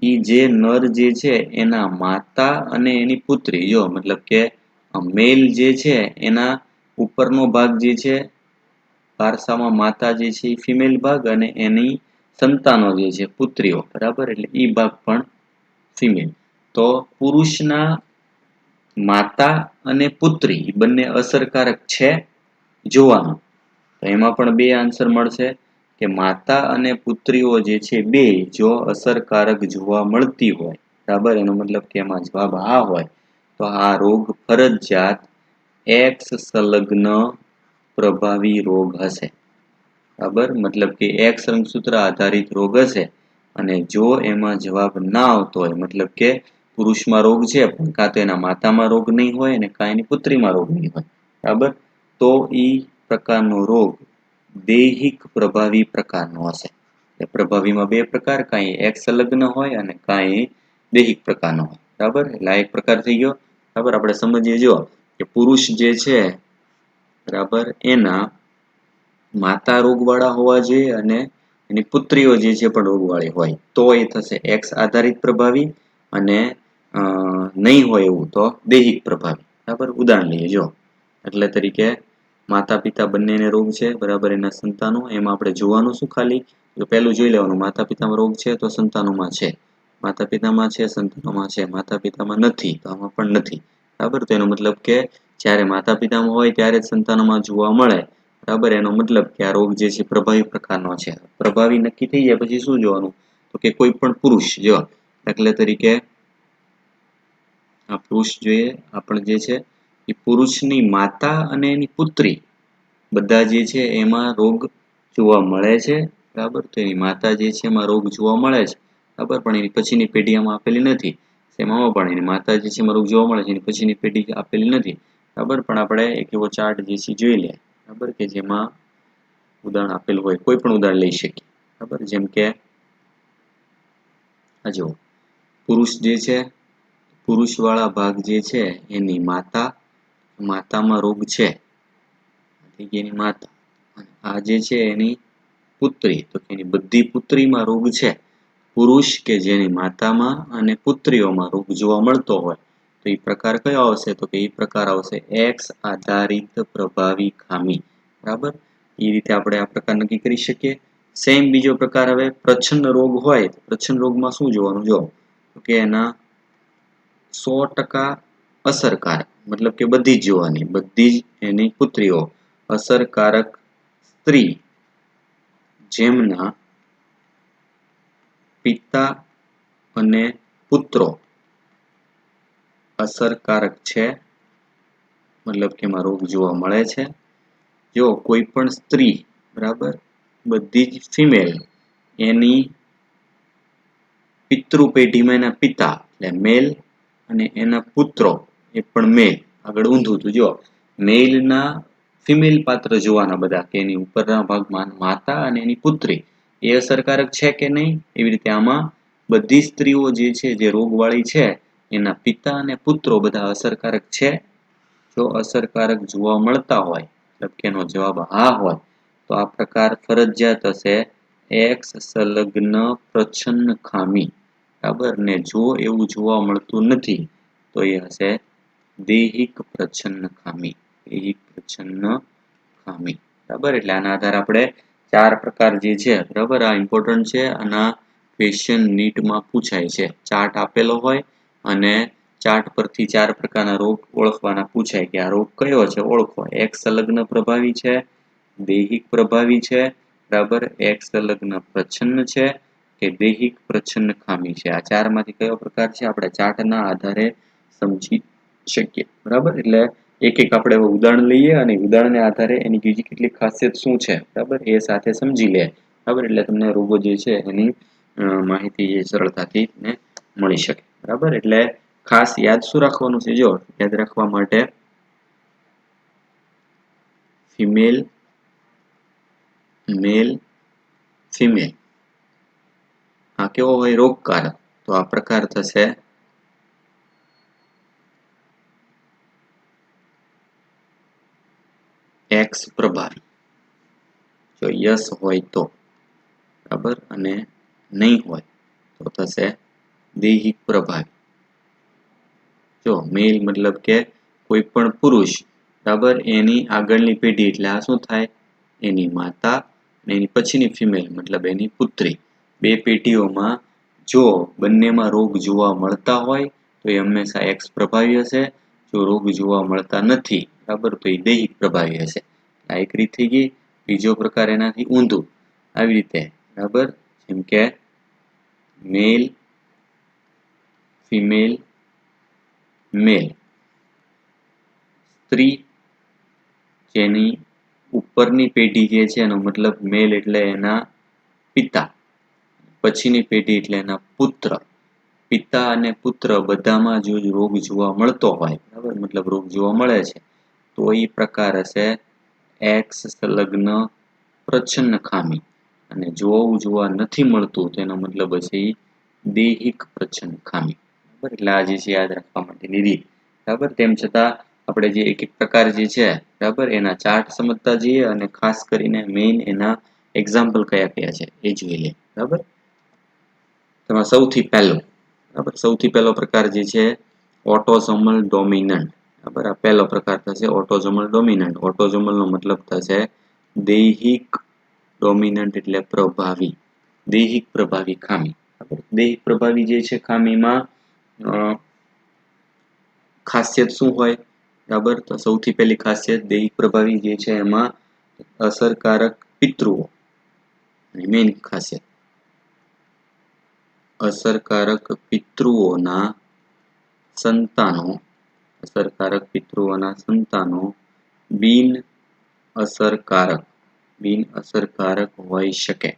S1: એ જે નર જે છે એના માતા અને એની પુત્રી, જો મતલબ કે મેલ જે છે એના ઉપરનો ભાગ જે છે વારસામાં માતા જે છે એ ફિમેલ ભાગ અને એની સંતાનો જે છે પુત્રીઓ, બરાબર, એટલે એ ભાગ પણ ફિમેલ. તો પુરુષના માતા અને પુત્રી બંને અસરકારક છે જોવાનું, તો એમાં પણ બે આન્સર મળશે કે માતા અને પુત્રીઓ જે છે બે જો અસરકારક જોવા મળતી હોય, બરાબર, એનો મતલબ કે એમાં જવાબ આ હોય તો આ રોગ ફરજિયાત X સંલગ્ન પ્રભાવી રોગ હશે, બરાબર, મતલબ કે X રંગસૂત્ર આધારિત રોગ હશે. અને જો એમાં જવાબ ના આવતો હોય, મતલબ કે પુરુષમાં રોગ છે પણ કાં તો એના માતામાં રોગ નહીં હોય અને કાં એની પુત્રીમાં રોગ નહીં હોય, બરાબર, તો ઈ પ્રકારનો રોગ દૈહિક પ્રભાવી પ્રકારનો હશે. પ્રભાવીમાં બે પ્રકાર, કાંઈ X સંલગ્ન હોય અને કાંઈ દૈહિક પ્રકારનો હોય, બરાબર. એટલે આ એક પ્રકાર થઈ ગયો, બરાબર. આપણે સમજીએ જો કે પુરુષ જે છે, બરાબર, એના માતા રોગવાળા હોવા જોઈએ અને એની પુત્રીઓ જે છે પણ રોગવાળી હોય તો એ થશે X આધારિત પ્રભાવી, અને નહીં હોય એવું તો દૈહિક પ્રભાવી, બરાબર. ઉદાહરણ લઈએ જો, એટલે તરીકે માતા પિતા બંનેને રોગ છે, બરાબર, એના સંતાનો, એમાં આપણે જોવાનું શું ખાલી, તો પહેલું જોઈ લેવાનું માતા પિતામાં રોગ છે તો સંતાનોમાં છે, માતા પિતામાં છે સંતાનોમાં છે, માતા પિતામાં નથી તો આમાં પણ નથી, બરાબર. તો એનો મતલબ કે જ્યારે માતા પિતામાં હોય ત્યારે જ સંતાનોમાં જોવા મળે, બરાબર. એનો મતલબ કે આ રોગ જે છે પ્રભાવી પ્રકારનો છે. પ્રભાવી નક્કી થઈ જાય પછી શું જોવાનું, તો કે કોઈ પણ પુરુષ, જો દાખલા તરીકે આ પુરુષ જોઈએ આપણે જે છે એ પુરુષની માતા અને એની પુત્રી બધા જે છે એમાં રોગ જોવા મળે છે, બરાબર. તો એની માતા જે છે એમાં રોગ જોવા મળે છે, બરાબર, પણ એની પછીની પેઢીમાં આપેલી નથી. એમાં પણ એની માતા જે છે એમાં રોગ જોવા મળે છે, એની પછીની પેઢી આપેલી નથી, બરાબર. પણ આપણે એક એવો ચાર્ટ જે છે જોઈ લે, બરાબર, કે જેમાં ઉદાહરણ આપેલું હોય, કોઈ પણ ઉદાહરણ લઈ શકીએ, બરાબર. જેમ કે આ જો પુરુષ જે છે, પુરુષ વાળા ભાગ જે છે એની માતામાં રોગ છે, એની માતા, આ જે છે એની પુત્રી, તો એની બધી પુત્રીમાં રોગ છે. પુરુષ કે જેની માતામાં અને પુત્રીઓમાં રોગ જોવા મળતો હોય તો એ પ્રકાર કયો આવશે, તો કે એ પ્રકાર આવશે X આધારિત પ્રભાવી ખામી, બરાબર. એ રીતે આપણે આ પ્રકાર નક્કી કરી શકીએ. સેમ બીજો પ્રકાર, હવે પ્રચ્છન્ન રોગ હોય, પ્રચ્છન્ન રોગમાં શું જોવાનું, જો કે એના 100% અસરકારક, મતલબ કે બધી જ જોવાની, બધી જ એની પુત્રીઓ અસરકારક સ્ત્રી જેમના પિતા અને પુત્રો અસરકારક છે, મતલબ કે એમાં રોગ જોવા મળે છે. જો કોઈ પણ સ્ત્રી, બરાબર, બધી જ ફિમેલ, એની પિતૃ પેઢીમાં એના પિતા એટલે મેલ અને એના પુત્રો એ પણ મેલ, આગળ ઊંધું હતું, જો મેલના ફિમેલ પાત્ર જોવાના બધા, કે એની ઉપરના ભાગમાં માતા અને એની પુત્રી એ અસરકારક છે કે નહીં, એવી રીતે આમાં બધી સ્ત્રીઓ જે છે જે રોગવાળી છે એના પિતા અને પુત્રો બધા અસરકારક છે. જો અસરકારક જોવા મળતા હોય, મતલબ કે એનો જવાબ હા હોય, તો આ પ્રકાર ફરજિયાત હશે X સંલગ્ન પ્રચ્છન્ન ખામી, બરાબર. ને જો એવું જોવા મળતું નથી તો એ હશે દૈહિક પ્રચ્છન્ન ખામી, દૈહિક પ્રચ્છન્ન ખામી, બરાબર. એટલે આના આધારે આપણે 4 પ્રકાર જે છે, બરાબર, આ ઇમ્પોર્ટન્ટ છે, આના ક્વેશ્ચન નીટમાં પૂછાય છે. ચાર્ટ આપેલો હોય અને ચાર્ટ પરથી 4 પ્રકારના રોગ ઓળખવાના પૂછાય કે આ રોગ કયો છે, ઓળખો. X સંલગ્ન પ્રભાવી છે, દૈહિક પ્રભાવી છે, બરાબર, X સંલગ્ન પ્રચ્છન્ન છે કે દૈહિક પ્રચ્છન્ન ખામી છે. આ 4 માંથી કયો પ્રકાર છે આપણે ચાર્ટના આધારે સમજી શકીએ, બરાબર. એટલે એક એક આપણે ઉદાહરણ લઈએ અને ઉદાહરણને આધારે એની બીજી કેટલીક ખાસિયત શું છે, બરાબર, એ સાથે સમજી લે, બરાબર. એટલે તમને રોગો જે છે એની માહિતી જે સરળતાથી ને મળી શકે, બરાબર. એટલે ખાસ યાદ શું રાખવાનું છે, જો યાદ રાખવા માટે ફિમેલ, મેલ, ફિમેલ, આ કેવો હોય રોગકારક, તો આ પ્રકાર થશે X પ્રભાવી, જો યસ હોય તો, બરાબર, અને નહીં હોય તો થશે દૈહિક પ્રભાવી. જો મેલ મતલબ કે કોઈ પણ પુરુષ, બરાબર, એની આગળની પેઢી એટલે આ શું થાય, એની માતા અને એની પછીની ફિમેલ મતલબ એની પુત્રી, બે પેઢીઓમાં જો બંનેમાં રોગ જોવા મળતા હોય તો એ હંમેશા X પ્રભાવી હશે. જો રોગ જોવા મળતા નથી, બરાબર, તો એ દૈહિક પ્રભાવી હશે. આ એક રીત થઈ ગઈ. બીજો પ્રકાર એનાથી ઊંધું, આવી રીતે, બરાબર, જેમ કે મેલ, ફિમેલ, મેલ, સ્ત્રી, જેની ઉપરની પેઢી જે છે એનો મતલબ મેલ એટલે એના પિતા, પછીની પેઢી એટલે એના પુત્ર. પિતા અને પુત્ર બધામાં જો રોગ જોવા મળતો હોય, બરાબર, મતલબ રોગ જોવા મળે છે, તો એ પ્રકાર હશે એક્સ સંલગ્ન પ્રચ્છન્ન ખામી. અને જો જોવા નથી મળતું તો એનો મતલબ હશે દૈહિક પ્રચ્છન્ન ખામી. બરાબર, એટલે આ જે છે યાદ રાખવા માટેની રીત. બરાબર, તેમ છતાં આપણે જે એક એક પ્રકાર જે છે, બરાબર, એના ચાર્ટ સમજતા જઈએ અને ખાસ કરીને મેઇન એના એક્ઝામ્પલ કયા કયા છે એ જોઈ લે. બરાબર, તેમાં સૌથી પહેલો, બરાબર, સૌથી પહેલો પ્રકાર જે છે ઓટોસોમલ ડોમિનન્ટ. બરાબર, આ પહેલો પ્રકાર થશે ઓટોસોમલ ડોમિનન્ટ. ઓટોસોમલ નો મતલબ થશે દૈહિક ડોમિનન્ટ એટલે પ્રભાવી, દૈહિક પ્રભાવી ખામી. બરાબર, દૈહિક પ્રભાવી જે છે ખામીમાં ખાસિયત શું હોય? બરાબર, તો સૌથી પહેલી ખાસિયત દૈહિક પ્રભાવી જે છે એમાં અસરકારક પિતૃઓ. મેઇન ખાસિયત અસરકારક પિતૃઓના સંતાનો, અસરકારક પિતૃઓના સંતાનો બિન અસરકારક, બિન અસરકારક હોઈ શકે.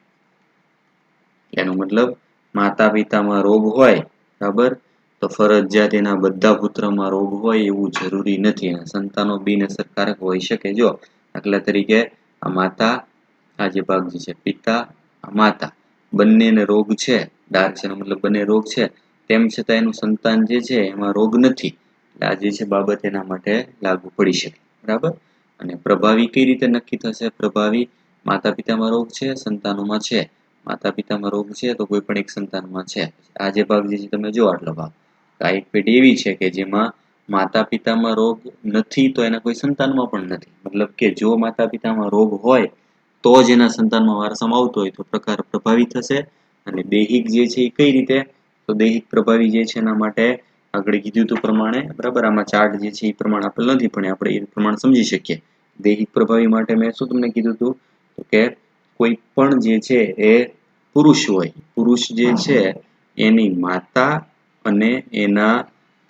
S1: એનો મતલબ માતા પિતામાં રોગ હોય, બરાબર, તો ફરજિયાત એના બધા પુત્રમાં રોગ હોય એવું જરૂરી નથી. સંતાનો બિન અસરકારક હોઈ શકે. જો દાખલા તરીકે આ માતા, આ જે ભાગ જે છે પિતા, આ માતા, બંનેને રોગ છે, ડાર્ક છે એનો મતલબ બંને રોગ છે, તેમ છતાં એનું સંતાન જે છે એમાં રોગ નથી. એટલે આ જે છે બાબત એના માટે લાગુ પડી શકે. બરાબર, અને પ્રભાવી કઈ રીતે નક્કી થશે? પ્રભાવી માતા પિતામાં રોગ છે, સંતાનોમાં છે. માતા પિતામાં રોગ છે તો કોઈ પણ એક સંતાનમાં છે. આ જે ભાગ જે છે તમે જો આટલો ભાગ, આ એક પેઢી એવી છે કે જેમાં માતા પિતામાં રોગ નથી તો એના કોઈ સંતાનમાં પણ નથી. મતલબ કે જો માતા પિતામાં રોગ હોય તો જ એના સંતાનમાં વારસામાં આવતો હોય તો પ્રકાર પ્રભાવી થશે. અને દૈહિક જે છે એ કઈ રીતે? તો દૈહિક પ્રભાવી જે છે એના માટે આગળ કીધું હતું પ્રમાણે, બરાબર, આમાં ચાર્ટ જે છે એ પ્રમાણે આપેલ નથી પણ આપણે એ પ્રમાણે સમજી શકીએ. દૈહિક પ્રભાવી માટે મેં શું તમને કીધું હતું કે કોઈ પણ જે છે એ પુરુષ હોય, પુરુષ જે છે એની માતા અને એના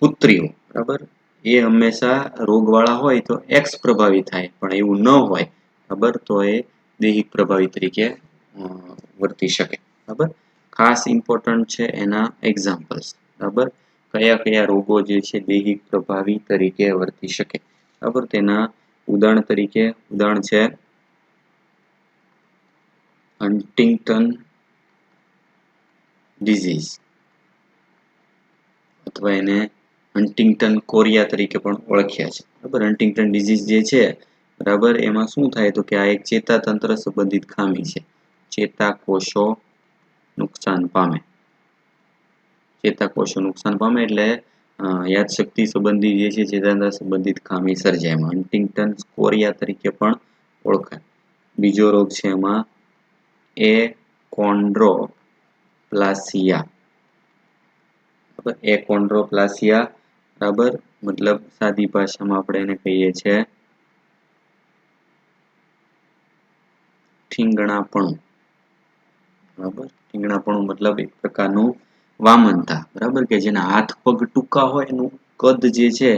S1: પુત્રીઓ, બરાબર, એ હંમેશા રોગવાળા હોય તો એક્સ પ્રભાવી થાય, પણ એવું ન હોય, બરાબર, તો એ દૈહિક પ્રભાવી તરીકે વર્તી શકે. બરાબર, ખાસ ઇમ્પોર્ટન્ટ છે એના એક્ઝામ્પલ્સ. બરાબર, કયા કયા રોગો જે છે દૈહિક પ્રભાવી તરીકે વર્તી શકે. બરાબર, તેના ઉદાહરણ તરીકે ઉદાહરણ છે હન્ટિંગ્ટન ડિઝીઝ, અથવા એને હન્ટિંગ્ટન કોરિયા તરીકે પણ ઓળખ્યા છે. બરાબર, હન્ટિંગ્ટન ડિઝીઝ જે છે, બરાબર, એમાં શું થાય તો કે આ એક ચેતાતંત્ર સંબંધિત ખામી છે. ચેતાકોષો નુકસાન પામે, ચેતાકોષો નુકસાન પામે એટલે યાદશક્તિ સંબંધી જે છે ચેતાતંત્ર સંબંધિત ખામી સર્જાય. એમાં હન્ટિંગ્ટન કોરિયા તરીકે પણ ઓળખાય. બીજો રોગ છે એમાં એકોન્ડ્રોપ્લાસિયા. એકોન્ડ્રોપ્લાસિયા, બરાબર, મતલબ સાદી ભાષામાં આપણે એને કહીએ છીએ ઠીંગણાપણું. બરાબર, ઠીંગણાપણું મતલબ એક પ્રકારનું વામનતા. બરાબર, કે જેના હાથ પગ ટૂંકા હોય એનું કદ જે છે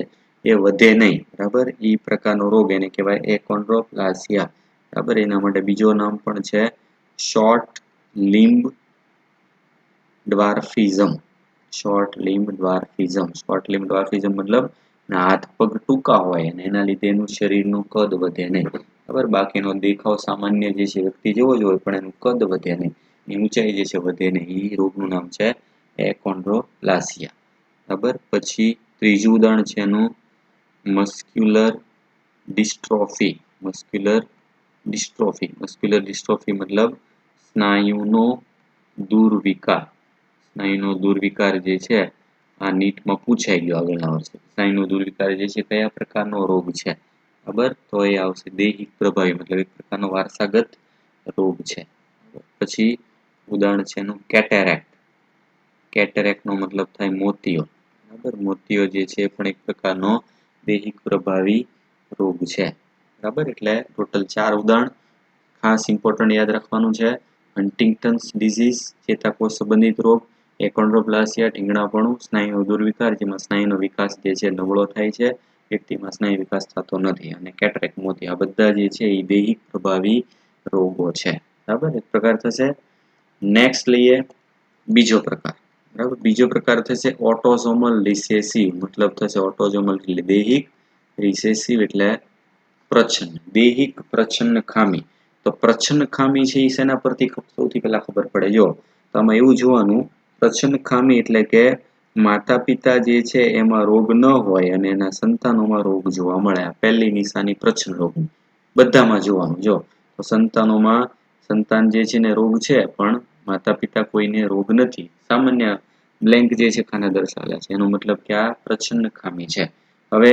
S1: એ વધે નહીં. બરાબર, એ પ્રકારનો રોગ એને કહેવાય એકોન્ડ્રોપ્લાસિયા. બરાબર, એના માટે બીજો નામ પણ છે short limb dwarfism. Short limb dwarfism. Short limb dwarfism મતલબ હાથ પગ ટૂંકા હોય અને એના લીધે એનું શરીરનું કદ વધે નહીં. બરાબર, બાકીનો દેખાવ સામાન્ય જે છે વ્યક્તિ જેવો જ હોય પણ એનું કદ વધે નહીં, એની ઊંચાઈ જે છે વધે નહીં. એ રોગનું નામ છે એકોન્ડ્રોપ્લાસિયા. બરાબર, પછી ત્રીજું ઉદાહરણ છે એનું muscular dystrophy. Muscular dystrophy. Muscular dystrophy મતલબ સ્નાયુનો દુર્વિકાર. સ્નાયુનો દુર્વિકાર જે છે આ નીટમાં પૂછાઈ ગયો આગળના વર્ષે. સ્નાયુનો દુર્વિકાર જે છે કયા પ્રકારનો રોગ છે? બરાબર, તો એ આવશે દૈહિક પ્રભાવી, મતલબ એક પ્રકારનો વારસાગત રોગ છે. પછી ઉદાહરણ છે એનું કેટેરેક્ટ. કેટેરેક્ટ નો મતલબ થાય મોતિયો. બરાબર, મોતિયો જે છે પણ એક પ્રકારનો દૈહિક પ્રભાવી રોગ છે. બરાબર, એટલે ટોટલ 4 ઉદાહરણ ખાસ ઇમ્પોર્ટન્ટ યાદ રાખવાનું છે. હન્ટિંગ્ટન્સ ડિઝીઝ, ચેતાકોષ સંબંધિત રોગ, એકોન્ડ્રોપ્લાસિયા, ઢીંગણાપણું, સ્નાયુનો દુર્વિકાર જેમાં સ્નાયુનો વિકાસ જે છે નબળો થાય છે, વ્યક્તિમાં સ્નાયુ વિકાસ થતો નથી, અને કેટરેક્ટ મોતી, આ બધા જે છે એ દૈહિક પ્રભાવી રોગો છે. બરાબર, એક પ્રકાર થશે. નેક્સ્ટ લઈએ બીજો પ્રકાર. બરાબર, બીજો પ્રકાર થશે ઓટોસોમલ રિસેસિવ, મતલબ થશે ઓટોસોમલ એટલે દૈહિક, રિસેસિવ એટલે પ્રચ્છન્ન, દૈહિક પ્રચ્છન્ન ખામી. તો પ્રચ્છન્ન ખામી છે એ શેના પરથી સૌથી પહેલા ખબર પડે? જો તો આમાં એવું જોવાનું, પ્રચ્છન્ન ખામી એટલે કે માતા પિતા જે છે એમાં રોગ ન હોય અને એના સંતાનોમાં રોગ જોવા મળે. પહેલી નિશાની પ્રચ્છન્ન રોગ બધામાં જોવાનું. જો તો સંતાનોમાં સંતાન જે છે ને રોગ છે, પણ માતા પિતા કોઈને રોગ નથી, સામાન્ય બ્લેન્ક જે છે ખાના દર્શાવેલા છે, એનો મતલબ કે આ પ્રચ્છન્ન ખામી છે. હવે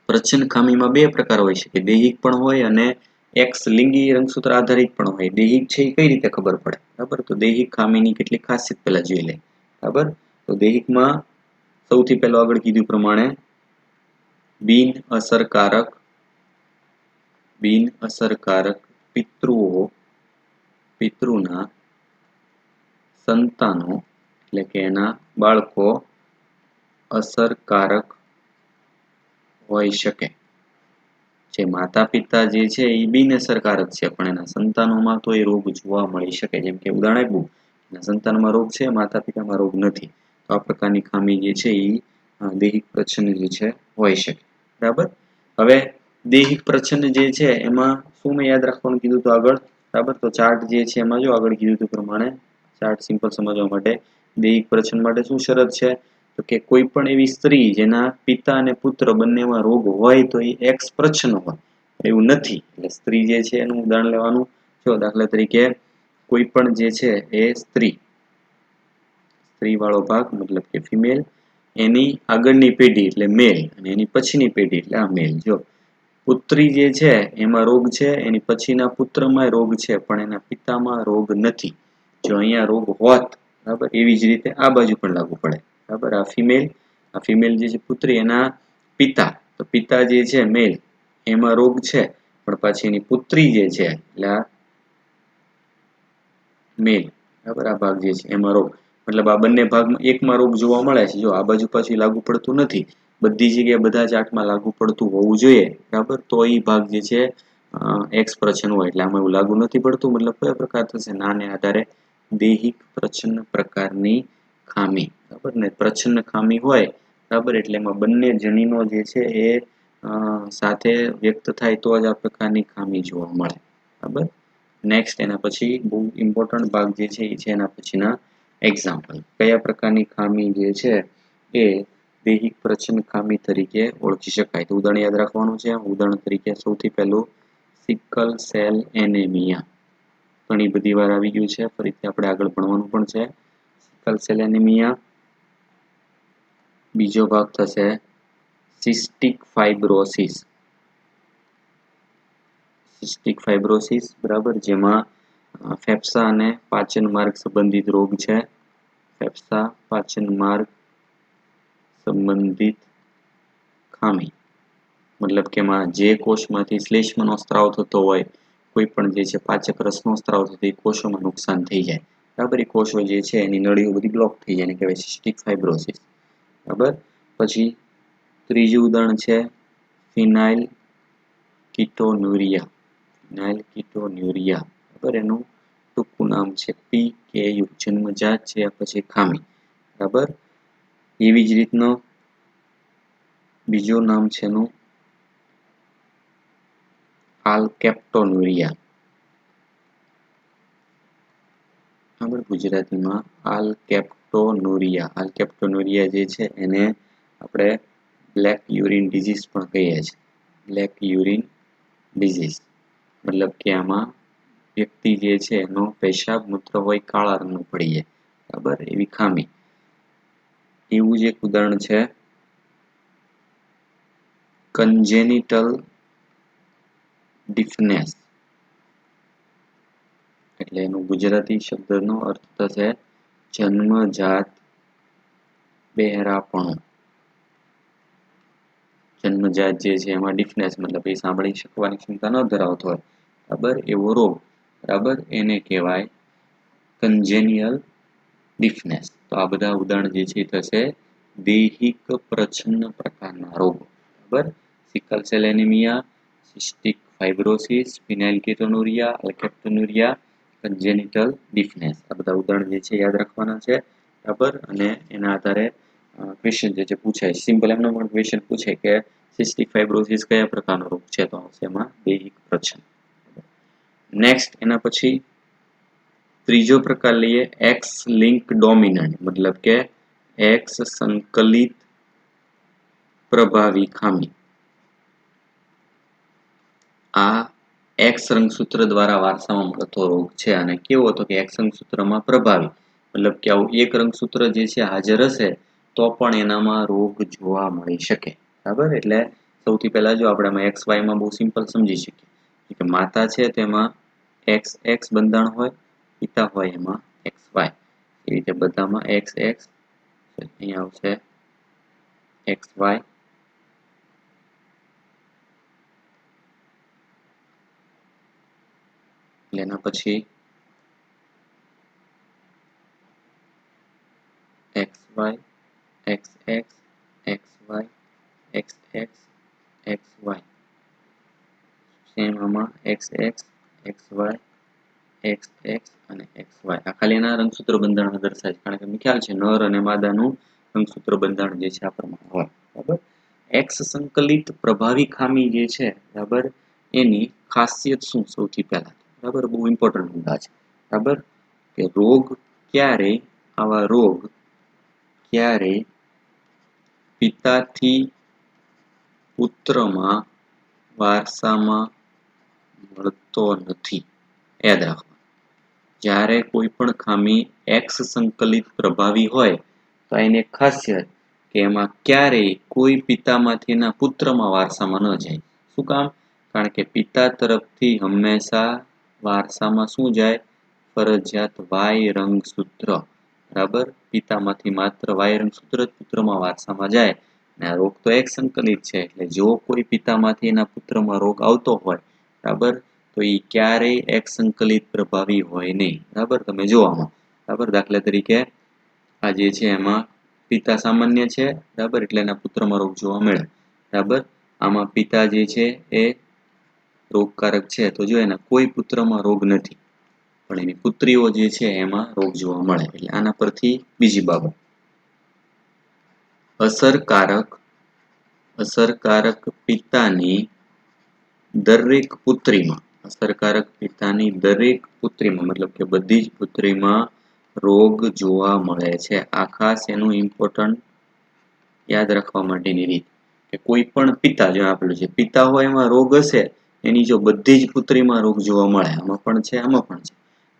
S1: પ્રચ્છન્ન ખામીમાં બે પ્રકાર હોય છે, કે દૈહિક પણ હોય અને એક્સ લિંગી રંગસૂત્ર આધારિત પણ હોય. દૈહિક છે એ કઈ રીતે ખબર પડે? બરાબર, તો દૈહિક ખામીની કેટલીક ખાસિયત પહેલા જોઈ લે. બરાબર, તો દૈહિકમાં સૌથી પહેલા આગળ કીધું પ્રમાણે બિન અસરકારક પિતૃના સંતાનો એટલે કે એના બાળકો અસરકારક હોઈ શકે. જે માતા પિતા જે છે એ બિન અસરકારક છે, પણ એના સંતાનોમાં તો એ રોગ જોવા મળી શકે. જેમ કે ઉદાહરણ આપ્યું, એના સંતાનમાં રોગ છે, માતા પિતામાં રોગ નથી, તો આ પ્રકારની ખામી જે છે એ દૈહિક પ્રચ્છન્ન જે છે હોઈ શકે. બરાબર, હવે દૈહિક પ્રચ્છન્ન જે છે એમાં શું મેં યાદ રાખવાનું કીધું તો આગળ? બરાબર, તો ચાર્ટ જે છે એમાં જો આગળ કીધું હતું પ્રમાણે, ચાર્ટ સિમ્પલ સમજવા માટે, દૈહિક પ્રચ્છન્ન માટે શું શરત છે? તો કે કોઈ પણ એવી સ્ત્રી જેના પિતા અને પુત્ર બંનેમાં રોગ હોય તો એ એક્સ પ્રચ્છન્ન હોય. એવું નથી, એટલે સ્ત્રી જે છે એનું ઉદાહરણ લેવાનું. જો દાખલા તરીકે કોઈ પણ જે છે એ સ્ત્રી વાળો ભાગ મતલબ કે ફિમેલ, એની આગળની પેઢી એટલે મેલ, અને એની પછીની પેઢી એટલે આ મેલ. જો પુત્રી જે છે એમાં રોગ છે, એની પછીના પુત્રમાં રોગ છે, પણ એના પિતામાં રોગ નથી. જો અહીંયા રોગ હોત, બરાબર, એવી જ રીતે આ બાજુ પણ લાગુ પડે. બરાબર, આ ફિમેલ જે છે પુત્રી, એના પિતા, તો પિતા જે છે મેલ, એમાં રોગ છે, પણ પછી એની પુત્રી જે છે એટલે આ મેલ, બરાબર, આ ભાગ જે છે એમાં રોગ, મતલબ આ બંને ભાગમાં એકમાં રોગ જોવા મળે છે. જો આ બાજુ પાછું લાગુ પડતું નથી, બધી જગ્યાએ બધા ચાર્ટમાં લાગુ પડતું હોવું જોઈએ. બરાબર, તો એ ભાગ જે છે એક્સ પ્રચ્છન્ન હોય, એટલે આમાં એવું લાગુ નથી પડતું. મતલબ કયો પ્રકાર થશે? નાને આધારે દૈહિક પ્રચ્છન્ન પ્રકારની ખામી. બરાબર ને, પ્રચ્છન્ન ખામી હોય, બરાબર, એટલે એમાં બંને જનીનો જે છે એ સાથે વ્યક્ત થાય તો જ આ પ્રકારની ખામી જોવા મળે. બરાબર, નેક્સ્ટ એના પછી બહુ ઇમ્પોર્ટન્ટ ભાગ જે છે એ છે એના પછીના એક્ઝામ્પલ. કયા પ્રકારની ખામી જે છે એ દૈહિક પ્રચ્છન્ન ખામી તરીકે ઓળખી શકાય? તો ઉદાહરણ યાદ રાખવાનું છે. ઉદાહરણ તરીકે સૌથી પહેલું સિકલ સેલ એનેમિયા, ઘણી બધી વાર આવી ગયું છે, ફરીથી આપણે આગળ ભણવાનું પણ છે. Sickle cell anaemia. બીજો ભાગ થશે સિસ્ટિક ફાઇબ્રોસિસ, બરાબર, જેમાં ફેફસા અને પાચન માર્ગ સંબંધિત રોગ છે. ફેફસા પાચન માર્ગ સંબંધિત ખામી, મતલબ કે એમાં જે કોષમાંથી શ્લેષ્મનો સ્ત્રાવ થતો હોય, કોઈ પણ જે છે પાચક રસનો સ્ત્રાવ થતો, એ કોષોમાં નુકસાન થઈ જાય. બરાબર, એ કોષો જે છે એની નળીઓ બધી બ્લોક થઈ જાય, એને કહેવાય સિસ્ટિક ફાઇબ્રોસિસ. બરાબર, પછી ત્રીજું ઉદાહરણ છે ફિનાઇલ કીટોન્યુરિયા. બરાબર, એનું ટૂંકું નામ છે PKU, જન્મજાત છે પછી ખામી. બરાબર, એવી જ રીતનો બીજું નામ છે એનું આલ્કેપ્ટોન્યુરિયા. બરાબર, ગુજરાતીમાં આલ્કેપ્ટોન્યુરિયા જે છે એને આપણે બ્લેક યુરિન ડિઝીઝ પણ કહીએ છીએ. બ્લેક યુરિન ડિઝીઝ મતલબ કે આમાં વ્યક્તિ જે છે એનો પેશાબ મૂત્ર હોય કાળા રંગનું પડી જાય. બરાબર, એવી ખામી. એવું જ એક ઉદાહરણ છે કન્જેનિટલ ડિફનેસ, એટલે એનું ગુજરાતી શબ્દનો અર્થ થશે જન્મજાત બહેરાપણું. જન્મજાત જે છે એમાં ડીફનેસ મતલબ એ સાંભળી શકવાની ક્ષમતા ન ધરાવતો હોય, બરાબર, એવો રોગ, બરાબર, એને કહેવાય કન્જેનિયલ ડીફનેસ. તો આ બધા ઉદાહરણ જે છે થશે દૈહિક પ્રચ્છન્ન પ્રકારના રોગો, બરાબર. Sickle cell anaemia, cystic fibrosis, phenylketonuria, alkaptonuria, congenital deafness, આ બધા ઉદાહરણ જે છે યાદ રાખવાના છે, બરાબર. અને એના આધારે ક્વેશ્ચન જે છે પૂછાય, સિમ્પલ એમનો પણ ક્વેશ્ચન પૂછે કે સિસ્ટિક ફાઇબ્રોસિસ કયા પ્રકારનો રોગ છે, તો આવશે એમાં દૈહિક પ્રચ્છન્ન. નેક્સ્ટ એના પછી ત્રીજો પ્રકાર લઈએ, એક્સ લિંક ડોમિનન્ટ, મતલબ કે એક્સ સંકલિત પ્રભાવી ખામી. આ એક્સ રંગસૂત્ર દ્વારા વારસામાં મળતો રોગ છે, અને કેવો હતો કે એક્સ રંગસૂત્રમાં પ્રભાવી, મતલબ કે આવું એક રંગસૂત્ર જે છે હાજર હશે તો પણ એનામાં રોગ જોવા મળી શકે, બરાબર. એટલે સૌથી પહેલા જો આપણે એક્સ વાયમાં બહુ સિમ્પલ સમજી શકીએ કે માતા છે તેમાં એક્સ એક્સ બંધાણ હોય, પિતા હોય એમાં એક્સ વાય, એ રીતે બધામાં એક્સ એક્સ, અહીંયા આવશે એક્સ વાય, એના પછી X Y, X X, X Y, X X, X Y, same આમાં X X, X Y, X X અને એક્સ વાય. આ ખાલી એના રંગસૂત્ર બંધારણ દર્શાવે છે, કારણ કે ખ્યાલ છે નર અને માદાનું રંગસૂત્ર બંધારણ જે છે આ પ્રમાણે હોય, બરાબર. એક્સ સંકલિત પ્રભાવી ખામી જે છે, બરાબર, એની ખાસિયત શું સૌથી પહેલા, બરાબર, બહુ ઇમ્પોર્ટન્ટ મુદ્દા છે, બરાબર, કે રોગ ક્યારે, આવા રોગ ક્યારે પિતાથી પુત્રમાં વારસામાં મળતો નથી. યાદ રાખો, જ્યારે કોઈ પણ ખામી એક્સ સંકલિત પ્રભાવી હોય તો એની ખાસિયત કે એમાં ક્યારેય કોઈ પિતામાંથી એના પુત્રમાં વારસામાં ન જાય. શું કામ? કારણ કે પિતા તરફથી હંમેશા વારસામાં શું જાય? ફરજિયાત વાય રંગસૂત્ર, બરાબર. પિતામાંથી માત્ર વાય રંગસૂત્ર જ પુત્રમાં વારસામાં જાય, અને આ રોગ તો એક સંકલિત છે, એટલે જો કોઈ પિતામાંથી એના પુત્રમાં રોગ આવતો હોય, બરાબર, તો એ ક્યારેય એક સંકલિત પ્રભાવી હોય નહીં, બરાબર. તમે જો આમાં, બરાબર, દાખલા તરીકે આ જે છે એમાં પિતા સામાન્ય છે, બરાબર, એટલે એના પુત્રમાં રોગ જોવા મળે, બરાબર. આમાં પિતા જે છે એ રોગકારક છે, તો જો એના કોઈ પુત્રમાં રોગ નથી, પણ એની પુત્રીઓ જે છે એમાં રોગ જોવા મળે. એટલે આના પરથી બીજી બાબત, અસરકારક પિતાની દરેક પુત્રીમાં, અસરકારક પિતાની દરેક પુત્રીમાં, મતલબ કે બધી જ પુત્રીમાં રોગ જોવા મળે છે. આ ખાસ એનું ઇમ્પોર્ટન્ટ યાદ રાખવા માટેની રીત, કે કોઈ પણ પિતા, જો આપેલું છે પિતા હોય એમાં રોગ હશે, એની જો બધી જ પુત્રીમાં રોગ જોવા મળે, આમાં પણ છે, આમાં પણ છે,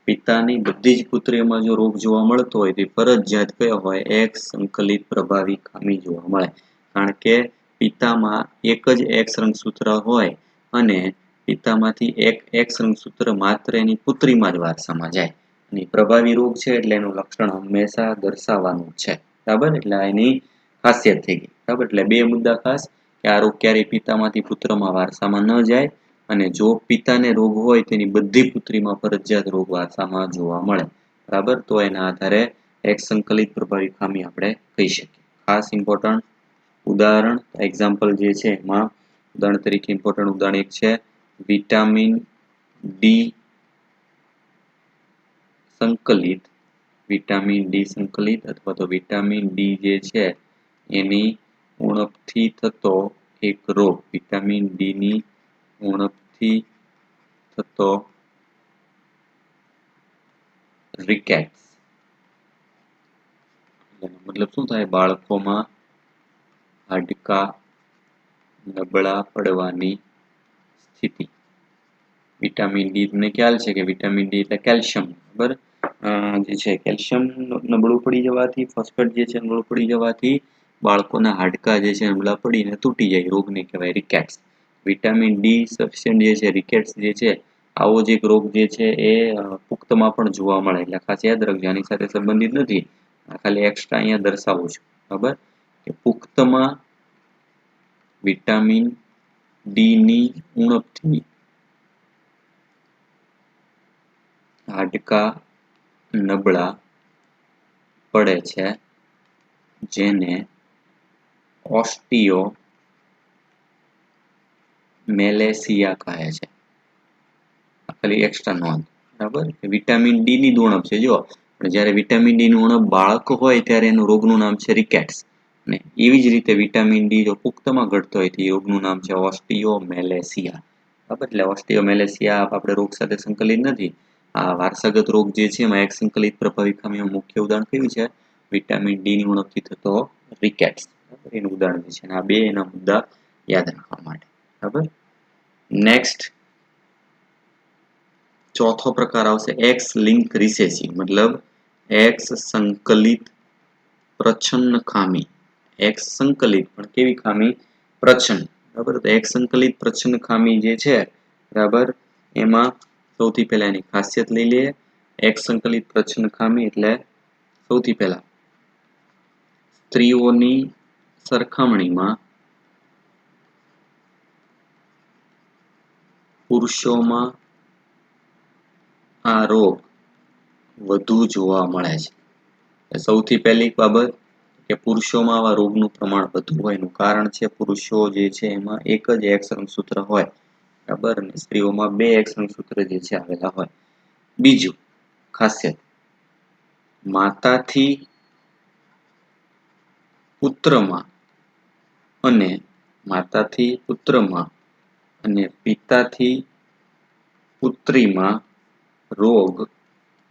S1: પિતાની બધી જ પુત્રીમાં જો રોગ જોવા મળતો હોય તો ફરજિયાત કયો હોય? એક સંકલિત પ્રભાવી ખામી જોવા મળે. કારણ કે પિતામાં એક જ એક્સ રંગસૂત્ર હોય અને પિતામાંથી એક એક્સ રંગસૂત્ર માત્ર એની પુત્રીમાં જ વારસામાં જાય, અને પ્રભાવી રોગ છે એટલે એનું લક્ષણ હંમેશા દર્શાવવાનું છે, બરાબર. એટલે એની ખાસિયત થઈ ગઈ, બરાબર. એટલે બે મુદ્દા ખાસ, કે આ રોગ ક્યારેય પિતામાંથી પુત્રમાં વારસામાં ન જાય, અને જો પિતાને રોગ હોય તેની બધી પુત્રીમાં ફરજિયાત રોગ વારસામાં જોવા મળે, બરાબર. તો એના આધારે એક સંકલિત પ્રભાવી ખામી આપણે કહી શકીએ. ખાસ ઇમ્પોર્ટન્ટ ઉદાહરણ, એક્ઝામ્પલ જે છે એમાં ઉદાહરણ તરીકે ઇમ્પોર્ટન્ટ ઉદાહરણ એક છે વિટામિન ડી સંકલિત, વિટામિન ડી સંકલિત અથવા તો વિટામિન ડી જે છે એની ઉણપથી થતો એક રોગ, વિટામિન ડી ની ઉણપથી થતો રિકેટ્સ. મતલબ શું થાય? બાળકોમાં હાડકા નબળા પડવાની સ્થિતિ. વિટામિન ડી તમને ખ્યાલ છે કે વિટામિન ડી એટલે કેલ્શિયમ, બરાબર, જે છે કેલ્શિયમ નબળું પડી જવાથી, ફોસ્ફેટ જે છે નબળું પડી જવાથી બાળકોના હાડકા જે છે નબળા પડીને તૂટી જાય, રોગને કહેવાય રિકેટ્સ. વિટામિન ડી સફિશિયન્ટ જે છે, રિકેટ્સ જે છે, આવો જ એક રોગ જે છે એ પુખ્તમાં પણ જોવા મળે. એટલે ખાસ યાદ રાખજો, આની સાથે સંબંધિત નથી, ખાલી એક્સ્ટ્રા અહીંયા દર્શાવું છું, બરાબર, કે પુખ્તમાં વિટામિન ડી ની ઉણપથી હાડકા નબળા પડે છે, જેને ઓસ્ટિયોમેલેસિયા કહે છે. ખાલી એક્સ્ટ્રા નોંધ, બરાબર. વિટામિન ડી ની ઉણપ છે જો, પણ જ્યારે વિટામિન ડી ની ઉણપ બાળક હોય ત્યારે એનું રોગનું નામ છે રિકેટ્સ, અને એવી જ રીતે વિટામિન ડી જો પુખ્તમાં ઘટતો હોય તો એ રોગનું નામ છે ઓસ્ટિયોમેલેસિયા. બરાબર, એટલે ઓસ્ટિયોમેલેસિયા આપણે રોગ સાથે સંકલિત નથી. આ વારસાગત રોગ જે છે એમાં એક સંકલિત પ્રભાવી ખામીનું મુખ્ય ઉદાહરણ કયું છે? વિટામિન ડી ની ઉણપથી થતો રિકેટ્સ, એનું ઉદાહરણ છે. અને આ બે એના મુદ્દા યાદ રાખવા માટે. બરાબર. નેક્સ્ટ ચોથો પ્રકાર આવશે એક્સ લિંક રિસેસિવ, મતલબ એક્સ સંકલિત પ્રચ્છન્ન ખામી. એક્સ સંકલિત પણ કેવી ખામી? પ્રચ્છન્ન. બરાબર, તો એક્સ સંકલિત પ્રચ્છન્ન ખામી જે છે, બરાબર, એમાં સૌથી પહેલા એની ખાસિયત લઈ લઈએ. એક્સ સંકલિત પ્રચ્છન્ન ખામી એટલે સૌથી પહેલા સ્ત્રીઓની સરખામણીમાં પુરુષોમાં આ રોગ વધુ જોવા મળે છે. સૌથી પહેલી બાબત કે પુરુષોમાં આવા રોગનું પ્રમાણ વધુ હોય એનું કારણ છે પુરુષો જે છે એમાં એક જ એક્સ રંગસૂત્ર હોય, બરાબર, અને સ્ત્રીઓમાં બે એક્સ રંગસૂત્ર જે છે આવેલા હોય. બીજું ખાસિયત, માતાથી પુત્રમાં અને પિતાથી પુત્રીમાં રોગ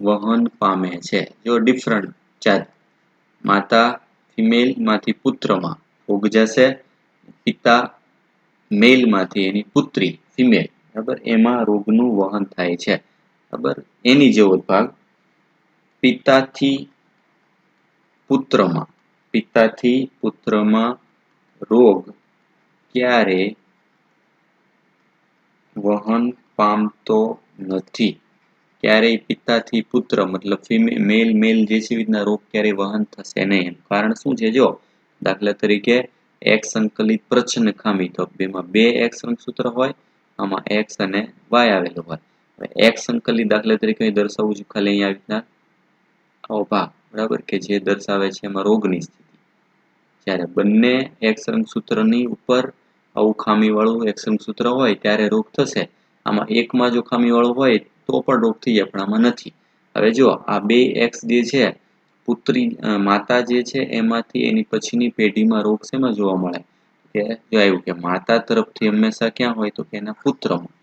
S1: વહન પામે છે. જો ડિફરન્ટ જાત, માતા ફિમેલ માંથી પુત્રમાં રોગ જશે, પિતા મેલ માંથી એની પુત્રી ફિમેલ, બરાબર, એમાં રોગનું વહન થાય છે. બરાબર, એની જેવો ભાગ પિતાથી પુત્રમાં રોગ ક્યારે વહન પામતો નથી. ક્યારેય પિતાથી પુત્ર મતલબ મેલ જે છે રીતના રોગ ક્યારેય વહન થશે નહીં. કારણ શું છે? જો દાખલા તરીકે એક્સ સંકલિત પ્રચ્છન્ન ખામી, તો બેમાં બે એક્સ રંગસૂત્ર હોય, આમાં એક્સ અને વાય આવેલું હોય. એક્સ સંકલિત દાખલા તરીકે દર્શાવવું છું ખાલી અહીંયા રીતના આવો ભાગ, બરાબર, કે જે દર્શાવે છે એમાં રોગની સ્થિતિ. જ્યારે બંને એક્સ રંગસૂત્રની ઉપર આવું ખામી વાળું એક્સ રંગસૂત્ર હોય ત્યારે રોગ થશે. આમાં એકમાં જો ખામી વાળું હોય તો પણ રોગ થઈ જાય, પણ આમાં નથી. હવે જો આ બે એક્સ જે છે, માતા જે છે એમાંથી એની પછીની પેઢીમાં રોગ શેમાં જોવા મળે? કે જો આવ્યું કે માતા તરફથી હંમેશા ક્યાં હોય તો કે એના પુત્રમાં.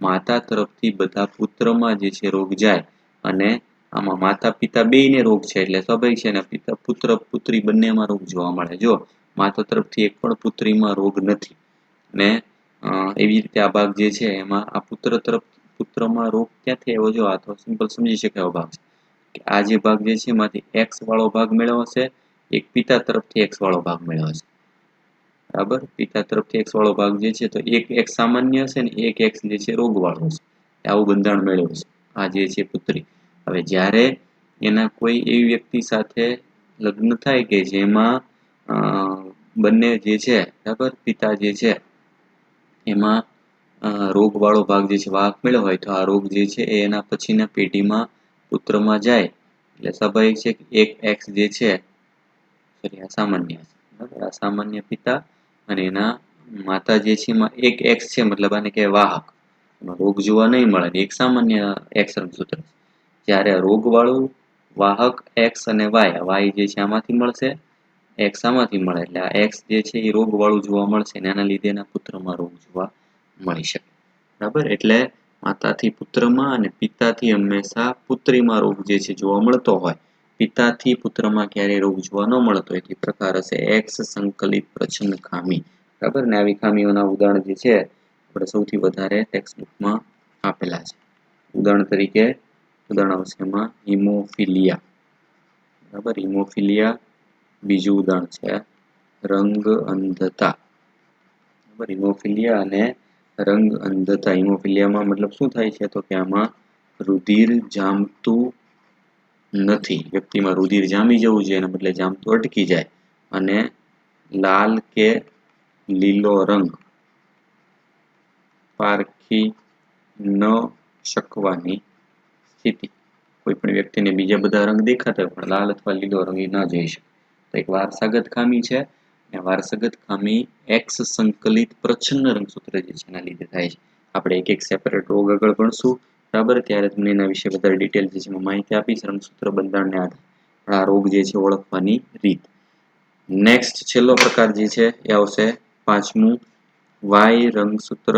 S1: માતા તરફથી બધા પુત્રમાં જે છે રોગ જાય, અને આમાં માતા પિતા બેયને રોગ છે એટલે સ્વાભાવિક છે ને પુત્ર પુત્રી બંનેમાં રોગ જોવા મળે. જો માતા તરફથી એક પણ પુત્રીમાં રોગ નથી, ને એવી રીતે આ ભાગ જે છે એમાં આ પુત્રમાં રોગ ક્યાંથી આવ્યો? જો આ તો સિમ્પલ સમજી શકાય એવો ભાગ છે કે આ જે ભાગ જે છે એમાંથી એક્સ વાળો ભાગ મેળવ્યો હશે, એક પિતા તરફથી એક્સ વાળો ભાગ મેળવ્યો હશે. બરાબર, પિતા તરફથી એક્સ વાળો ભાગ જે છે તો એક એક્સ સામાન્ય હશે ને એક એક્સ જે છે રોગ વાળો હશે. આવું બંધારણ મેળવ્યું છે આ જે છે પુત્રી. હવે જ્યારે એના કોઈ એવી વ્યક્તિ સાથે લગ્ન થાય કે જેમાં બંને જે છે, બરાબર, પિતા જે છે એમાં રોગ વાળો ભાગ જે છે વાહક મેળવ્યો હોય, તો આ રોગ જે છે એ એના પછીના પેઢીમાં પુત્રમાં જાય એટલે સ્વાભાવિક છે કે એક એક્સ જે છે સામાન્ય, બરાબર, આ સામાન્ય પિતા અને એના માતા જે છે એમાં એક એક્સ છે, મતલબ આને કહેવાય વાહક. એમાં રોગ જોવા નહીં મળે, એક સામાન્ય એક્સ રંગસૂત્ર. જ્યારે રોગ વાળું વાહક એક્સ અને વાય જે છે આમાંથી મળશે, એક્સ આમાંથી મળે, એટલે આ એક્સ જે છે એ રોગ વાળું જોવા મળશે અને એના લીધે એના પુત્રમાં રોગ જોવા મળી શકે. બરાબર, એટલે માતાથી પુત્રમાં અને પિતાથી હંમેશા પુત્રીમાં રોગ જે છે જોવા મળતો હોય, પિતાથી પુત્રમાં ક્યારેય રોગ જોવા ન મળતો હોય તે પ્રકાર હશે એક્સ સંકલિત પ્રચ્છન્ન ખામી. બરાબર, ને આવી ખામીઓના ઉદાહરણ જે છે આપણે સૌથી વધારે ટેક્સ્ટ બુકમાં આપેલા છે. ઉદાહરણ તરીકે ઉદાહરણ આવશે એમાં હિમોફિલિયા. બરાબર, હિમોફિલિયા. બીજું ઉદાહરણ છે રંગ અંધતા. બરાબર, હિમોફિલિયા અને રંગ અંધતા. હિમોફિલિયામાં મતલબ શું થાય છે તો કે આમાં રુધિર જામતું નથી. વ્યક્તિમાં રુધિર જામી જવું જોઈએ એના બદલે જામતું અટકી જાય અને લાલ કે લીલો રંગ પારખી ન શકવાની સ્થિતિ. કોઈ પણ વ્યક્તિને બીજા બધા રંગ દેખાતા હોય પણ લાલ અથવા લીલો રંગ એ ના જોઈ શકે. તો એક વારસાગત ખામી છે. અને વારસાગત ખામી એક્સ સંકલિત પ્રચ્છન્ન રંગસૂત્ર જે છે એના લીધે થાય છે. આપણે એક એક સેપરેટ રોગ આગળ ભણશું, બરાબર? ત્યારે તમને એના વિશે વધારે ડિટેલ જે છે માહિતી આપીશ રંગસૂત્ર બંધારણને આધારે. આ રોગ જે છે ઓળખવાની રીત. નેક્સ્ટ છેલ્લો પ્રકાર જે છે એ આવશે પાંચમું, વાય રંગસૂત્ર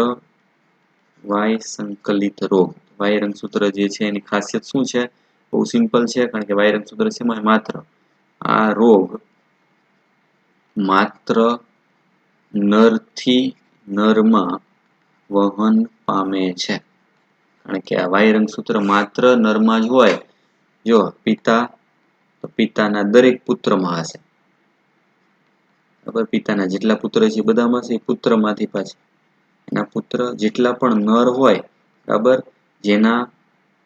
S1: વાય સંકલિત રોગ. વાય રંગસૂત્ર જે છે એની ખાસિયત શું છે? બહુ સિમ્પલ છે, કારણ કે વાય રંગસૂત્ર શેમાં માત્ર આ રોગ માત્ર નરથી નરમાં વહન પામે છે. કારણ કે આ વાય રંગસૂત્ર માત્ર નરમાં જ હોય. જો પિતા તો પિતાના દરેક પુત્રમાં હશે. બરાબર? પિતાના જેટલા પુત્ર છે બધામાં છે, પુત્રમાંથી પાછા એના પુત્ર જેટલા પણ નર હોય, બરાબર, જેના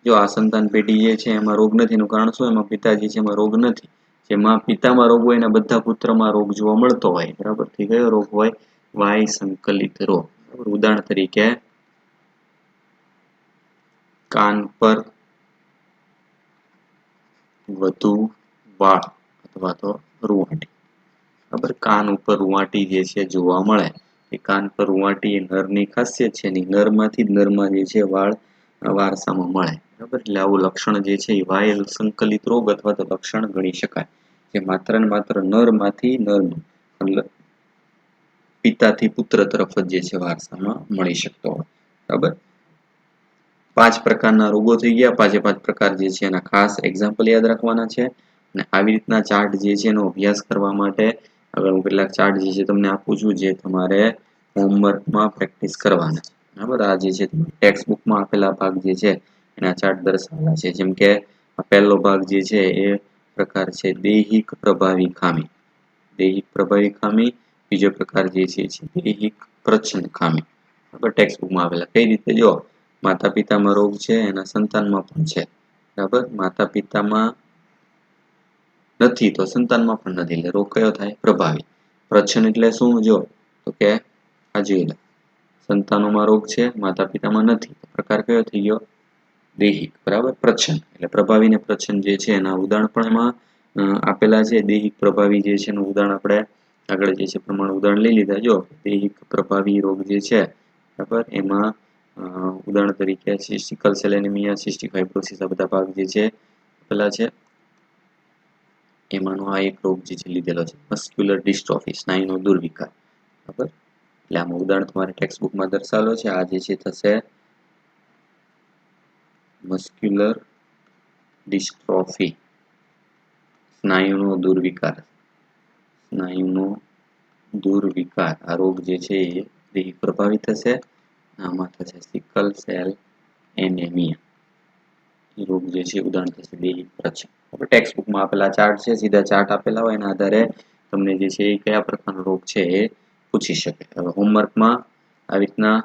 S1: જો આ સંતાન પેઢી જે છે એમાં રોગ નથી, એનું કારણ શું? એમાં પિતાજી છે એમાં રોગ નથી. જેમાં પિતામાં રોગ હોય એના બધા પુત્રમાં રોગ જોવા મળતો હોય, બરાબર. થી કયો રોગ હોય? વાય સંકલિત રોગ. ઉદાહરણ તરીકે કાન પર વધુ વાળ અથવા તો રૂંવાટી. બરાબર? કાન ઉપર રૂંવાટી જે છે જોવા મળે. એ કાન પર રૂંવાટી એ નરની ખાસિયત છે. નરમાંથી જ નરમાં જે છે વાળ વારસામાં મળે. બરાબર? એટલે આવું લક્ષણ જે છે એ વાય સંકલિત રોગ અથવા તો લક્ષણ ગણી શકાય. જે માત્ર ને માત્ર નરમાંથી નરમાં પિતાથી પુત્ર તરફ જ જે છે વારસામાં મળી શકતો હોય. બરાબર? 5 પ્રકારના રોગો થઈ ગયા. 5 પ્રકાર જે છે એના ખાસ એક્ઝામ્પલ યાદ રાખવાના છે. અને આવી રીતના ચાર્ટ જે છે એનો અભ્યાસ કરવા માટે હવે હું કેટલાક ચાર્ટ જે છે તમને આપું છું, જે તમારે હોમવર્કમાં પ્રેક્ટિસ કરવાના છે. બરાબર? આ જે છે ટેક્સ્ટ બુકમાં આપેલા ભાગ જે છે એના ચાર્ટ દર્શાવેલા છે. જેમ કે પહેલો ભાગ જે છે એ પ્રકાર છે દૈહિક પ્રભાવી ખામી. દૈહિક પ્રભાવી ખામી. બીજો પ્રકાર જે છે દૈહિક પ્રચ્છન્ન ખામી. બરાબર? ટેક્સ્ટ બુકમાં આપેલા. કઈ રીતે? જો માતા પિતામાં રોગ છે એના સંતાનમાં પણ છે. બરાબર? માતા પિતામાં નથી તો સંતાનમાં પણ નથી. એટલે રોગ કયો થાય? પ્રભાવી. પ્રચ્છન્ન એટલે શું? જો તો કે આ જોઈ લો, સંતાનોમાં રોગ છે, માતા પિતામાં નથી. પ્રકાર કયો થઈ ગયો? દૈહિક. બરાબર? પ્રચ્છન્ન. એટલે પ્રભાવી ને પ્રચ્છન્ન જે છે એના ઉદાહરણ પણ એમાં આપેલા છે. દૈહિક પ્રભાવી જે છે એનું ઉદાહરણ આપણે આગળ જે છે પ્રમાણે ઉદાહરણ લઈ લીધા. જો દૈહિક પ્રભાવી રોગ જે છે, બરાબર, એમાં ઉદાહરણ તરીકે sickle cell anaemia, cystic fibrosis, આ બધા ભાગ જે છે આપેલા છે. એમાંનો આ એક રોગ જે છે લીધેલો છે, મસ્ક્યુલર ડિસ્ટ્રોફી, સ્નાયુનો દુર્વિકાર. બરાબર? એટલે આમાં ઉદાહરણ તમારે ટેક્સ્ટ બુકમાં દર્શાવેલો છે. આ જે છે થશે મસ્ક્યુલર ડિસ્ટ્રોફી, સ્નાયુનો દુર્વિકાર. સ્નાયુનો દુર્વિકાર. આ રોગ જે છે એ દૈહિક પ્રભાવિત થશે. આમાં થશે સિકલ સેલ એનેમિયા. એ રોગ જે છે ઉદાહરણ થશે દૈહિક પ્રચ્છન્ન. હવે ટેક્સ્ટ બુકમાં આપેલા ચાર્ટ છે, સીધા ચાર્ટ આપેલા હોય એના આધારે તમને જે છે એ કયા પ્રકારનો રોગ છે એ પૂછી શકે. હવે હોમવર્કમાં આવી રીતના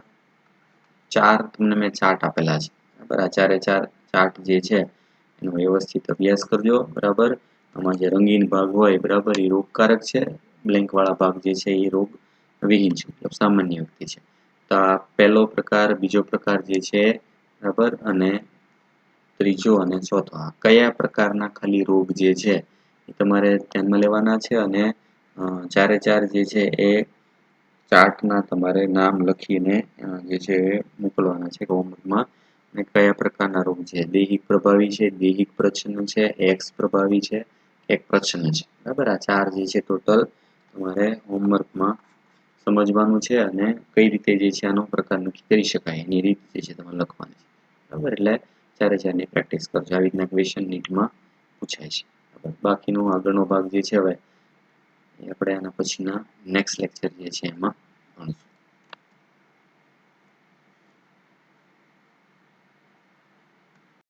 S1: 4 તમને મેં ચાર્ટ આપેલા છે. બરાબર? આ ચારે ચાર ચાર્ટ જે છે એનો વ્યવસ્થિત અભ્યાસ કરજો. બરાબર? આમાં જે રંગીન ભાગ હોય, બરાબર, એ રોગકારક છે. બ્લેન્ક વાળા ભાગ જે છે એ રોગ વિહીન છે, મતલબ સામાન્ય વ્યક્તિ છે. તો આ પહેલો પ્રકાર, બીજો પ્રકાર જે છે, બરાબર, અને ત્રીજો અને ચોથો, આ કયા પ્રકારના ખાલી રોગ જે છે એ તમારે ધ્યાનમાં લેવાના છે. અને ચારે ચાર જે છે એ ચાર્ટના તમારે નામ લખીને જે છે એ મોકલવાના છે હોમવર્કમાં. અને કયા પ્રકારના રોગ છે? દૈહિક પ્રભાવી છે, દૈહિક પ્રચ્છન્ન છે, એક્સ પ્રભાવી છે, એક પ્રચ્છન્ન છે. બરાબર? આ 4 જે છે ટોટલ તમારે હોમવર્કમાં સમજવાનું છે. અને કઈ રીતે જે છે આનો પ્રકાર નક્કી કરી શકાય એની રીત જે છે તમારે લખવાની છે. બરાબર? એટલે ચારે ચારની પ્રેક્ટિસ કરજો. આવી રીતના ક્વેશ્ચન નીટમાં પૂછાય છે. બરાબર? બાકીનો આગળનો ભાગ જે છે હવે એ આપણે આના પછીના નેક્સ્ટ લેક્ચર જે છે એમાં ભણીશું.